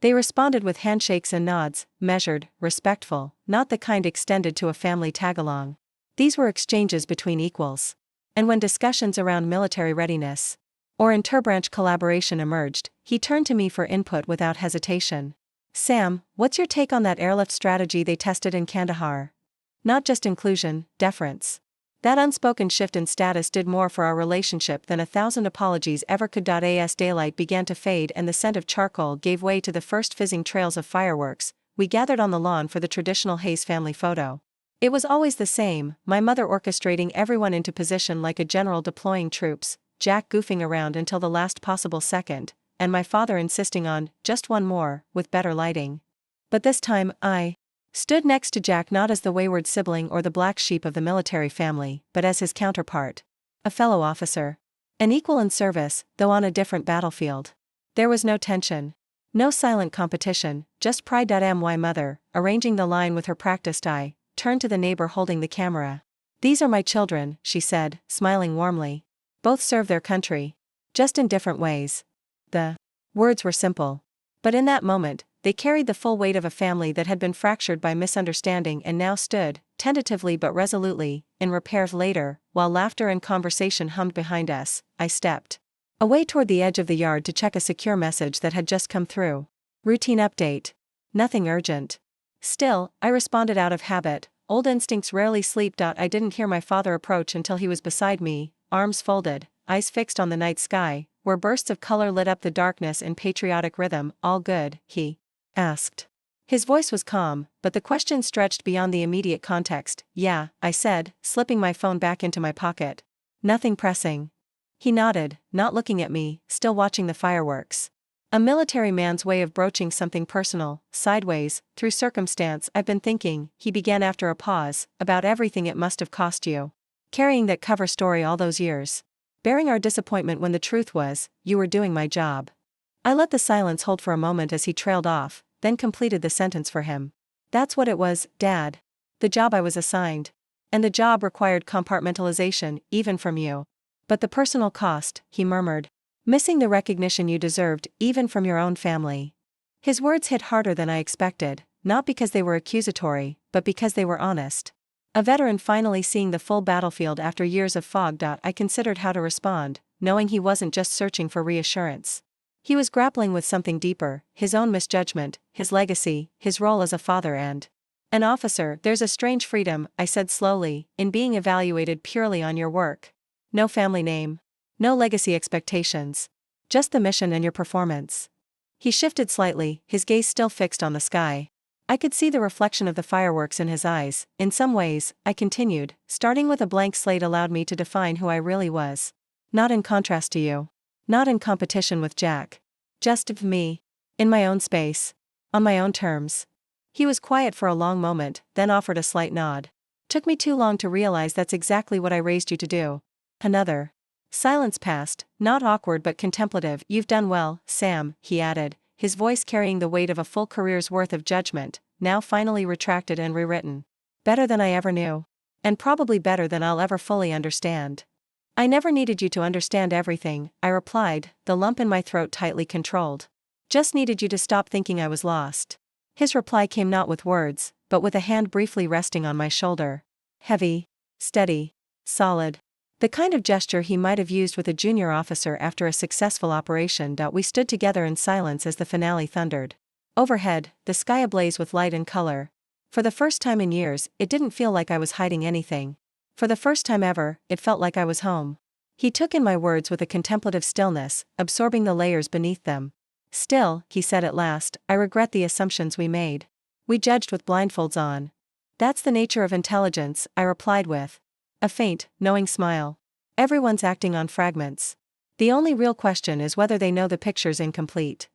They responded with handshakes and nods, measured, respectful, not the kind extended to a family tag-along. These were exchanges between equals. And when discussions around military readiness or interbranch collaboration emerged, he turned to me for input without hesitation. Sam, what's your take on that airlift strategy they tested in Kandahar? Not just inclusion, deference. That unspoken shift in status did more for our relationship than 1,000 apologies ever could. As daylight began to fade and the scent of charcoal gave way to the first fizzing trails of fireworks, we gathered on the lawn for the traditional Hayes family photo. It was always the same, my mother orchestrating everyone into position like a general deploying troops, Jack goofing around until the last possible second, and my father insisting on, just one more, with better lighting. But this time, I stood next to Jack not as the wayward sibling or the black sheep of the military family, but as his counterpart. A fellow officer. An equal in service, though on a different battlefield. There was no tension. No silent competition, just pride. My mother, arranging the line with her practiced eye, turned to the neighbor holding the camera. These are my children, she said, smiling warmly. Both serve their country. Just in different ways. The words were simple. But in that moment, they carried the full weight of a family that had been fractured by misunderstanding and now stood, tentatively but resolutely, in repair. Later, while laughter and conversation hummed behind us, I stepped away toward the edge of the yard to check a secure message that had just come through. Routine update. Nothing urgent. Still, I responded out of habit. Old instincts rarely sleep. I didn't hear my father approach until he was beside me, arms folded, eyes fixed on the night sky, where bursts of color lit up the darkness in patriotic rhythm. All good, he asked. His voice was calm, but the question stretched beyond the immediate context. Yeah, I said, slipping my phone back into my pocket. Nothing pressing. He nodded, not looking at me, still watching the fireworks. A military man's way of broaching something personal, sideways, through circumstance. I've been thinking, he began after a pause, about everything it must have cost you. Carrying that cover story all those years. Bearing our disappointment when the truth was, you were doing my job. I let the silence hold for a moment as he trailed off, then completed the sentence for him. That's what it was, Dad. The job I was assigned. And the job required compartmentalization, even from you. But the personal cost, he murmured. Missing the recognition you deserved, even from your own family. His words hit harder than I expected, not because they were accusatory, but because they were honest. A veteran finally seeing the full battlefield after years of fog. I considered how to respond, knowing he wasn't just searching for reassurance. He was grappling with something deeper, his own misjudgment, his legacy, his role as a father and an officer. There's a strange freedom, I said slowly, in being evaluated purely on your work. No family name. No legacy expectations. Just the mission and your performance. He shifted slightly, his gaze still fixed on the sky. I could see the reflection of the fireworks in his eyes. In some ways, I continued, starting with a blank slate allowed me to define who I really was. Not in contrast to you. Not in competition with Jack. Just of me. In my own space. On my own terms. He was quiet for a long moment, then offered a slight nod. Took me too long to realize that's exactly what I raised you to do. Another. Silence passed, not awkward but contemplative. You've done well, Sam, he added, his voice carrying the weight of a full career's worth of judgment, now finally retracted and rewritten. Better than I ever knew. And probably better than I'll ever fully understand. I never needed you to understand everything, I replied, the lump in my throat tightly controlled. Just needed you to stop thinking I was lost. His reply came not with words, but with a hand briefly resting on my shoulder. Heavy. Steady. Solid. The kind of gesture he might have used with a junior officer after a successful operation. We stood together in silence as the finale thundered. Overhead, the sky ablaze with light and color. For the first time in years, it didn't feel like I was hiding anything. For the first time ever, it felt like I was home. He took in my words with a contemplative stillness, absorbing the layers beneath them. Still, he said at last, I regret the assumptions we made. We judged with blindfolds on. That's the nature of intelligence, I replied with a faint, knowing smile. Everyone's acting on fragments. The only real question is whether they know the picture's incomplete.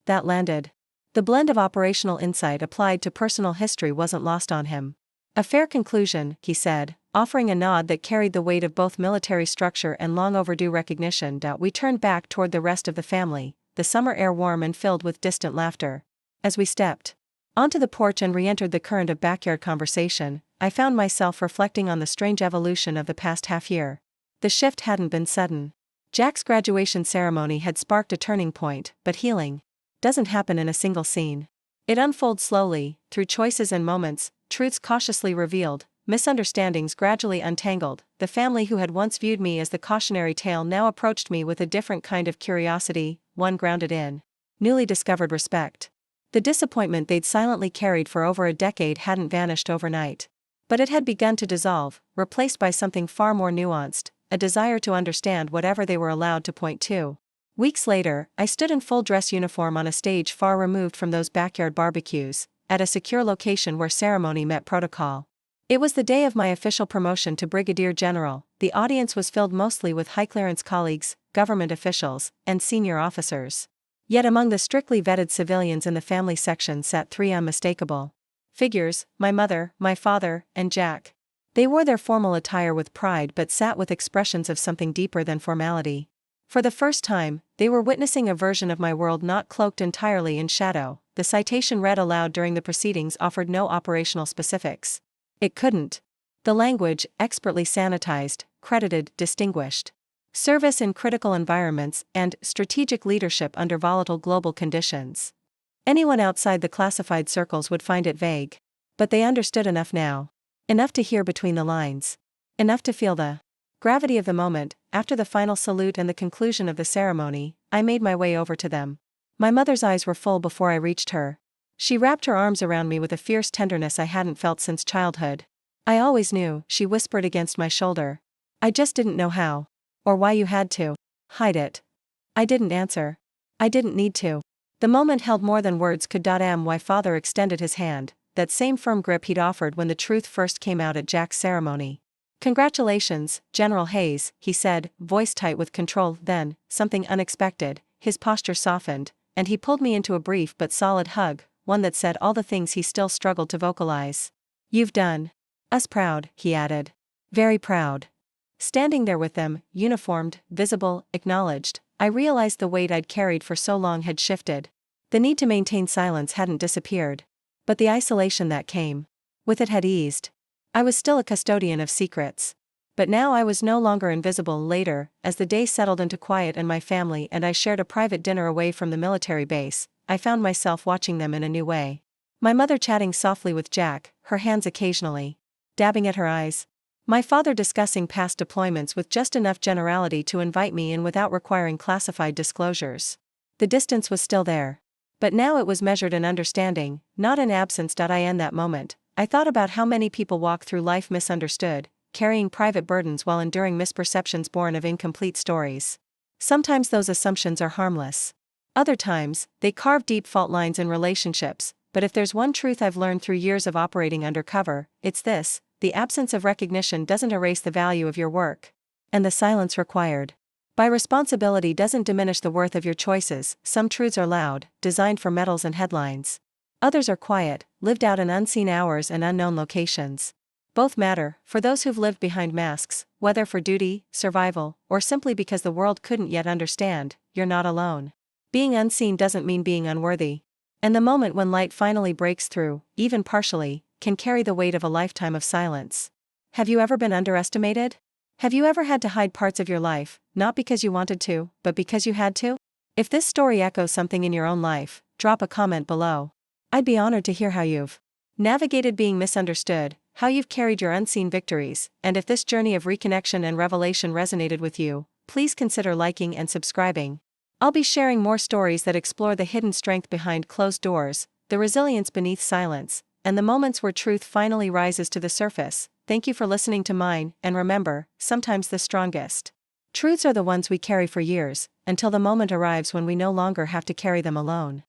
That landed. The blend of operational insight applied to personal history wasn't lost on him. A fair conclusion, he said, offering a nod that carried the weight of both military structure and long overdue recognition. We turned back toward the rest of the family, the summer air warm and filled with distant laughter. As we stepped onto the porch and re-entered the current of backyard conversation, I found myself reflecting on the strange evolution of the past half year. The shift hadn't been sudden. Jack's graduation ceremony had sparked a turning point, but healing doesn't happen in a single scene. It unfolds slowly, through choices and moments, truths cautiously revealed, misunderstandings gradually untangled. The family who had once viewed me as the cautionary tale now approached me with a different kind of curiosity, one grounded in newly discovered respect. The disappointment they'd silently carried for over a decade hadn't vanished overnight. But it had begun to dissolve, replaced by something far more nuanced, a desire to understand whatever they were allowed to point to. Weeks later, I stood in full dress uniform on a stage far removed from those backyard barbecues, at a secure location where ceremony met protocol. It was the day of my official promotion to Brigadier General. The audience was filled mostly with high-clearance colleagues, government officials, and senior officers. Yet among the strictly vetted civilians in the family section sat three unmistakable figures: my mother, my father, and Jack. They wore their formal attire with pride but sat with expressions of something deeper than formality. For the first time, they were witnessing a version of my world not cloaked entirely in shadow. The citation read aloud during the proceedings offered no operational specifics. It couldn't. The language, expertly sanitized, credited, distinguished service in critical environments and strategic leadership under volatile global conditions. Anyone outside the classified circles would find it vague. But they understood enough now. Enough to hear between the lines. Enough to feel the gravity of the moment. After the final salute and the conclusion of the ceremony, I made my way over to them. My mother's eyes were full before I reached her. She wrapped her arms around me with a fierce tenderness I hadn't felt since childhood. I always knew, she whispered against my shoulder. I just didn't know how. Or why you had to hide it. I didn't answer. I didn't need to. The moment held more than words could. My father extended his hand, that same firm grip he'd offered when the truth first came out at Jack's ceremony. Congratulations, General Hayes, he said, voice tight with control. Then, something unexpected, his posture softened, and he pulled me into a brief but solid hug, one that said all the things he still struggled to vocalize. You've done us proud, he added. Very proud. Standing there with them, uniformed, visible, acknowledged, I realized the weight I'd carried for so long had shifted. The need to maintain silence hadn't disappeared. But the isolation that came with it had eased. I was still a custodian of secrets. But now I was no longer invisible. Later, as the day settled into quiet and my family and I shared a private dinner away from the military base, I found myself watching them in a new way. My mother chatting softly with Jack, her hands occasionally dabbing at her eyes. My father discussing past deployments with just enough generality to invite me in without requiring classified disclosures. The distance was still there. But now it was measured in understanding, not in absence. In that moment, I thought about how many people walk through life misunderstood, carrying private burdens while enduring misperceptions born of incomplete stories. Sometimes those assumptions are harmless. Other times, they carve deep fault lines in relationships, but if there's one truth I've learned through years of operating undercover, it's this: the absence of recognition doesn't erase the value of your work. And the silence required by responsibility doesn't diminish the worth of your choices. Some truths are loud, designed for medals and headlines. Others are quiet, lived out in unseen hours and unknown locations. Both matter, for those who've lived behind masks, whether for duty, survival, or simply because the world couldn't yet understand. You're not alone. Being unseen doesn't mean being unworthy. And the moment when light finally breaks through, even partially, can carry the weight of a lifetime of silence. Have you ever been underestimated? Have you ever had to hide parts of your life, not because you wanted to, but because you had to? If this story echoes something in your own life, drop a comment below. I'd be honored to hear how you've navigated being misunderstood, how you've carried your unseen victories, and if this journey of reconnection and revelation resonated with you, please consider liking and subscribing. I'll be sharing more stories that explore the hidden strength behind closed doors, the resilience beneath silence, and the moments where truth finally rises to the surface. Thank you for listening to mine, and remember, sometimes the strongest truths are the ones we carry for years, until the moment arrives when we no longer have to carry them alone.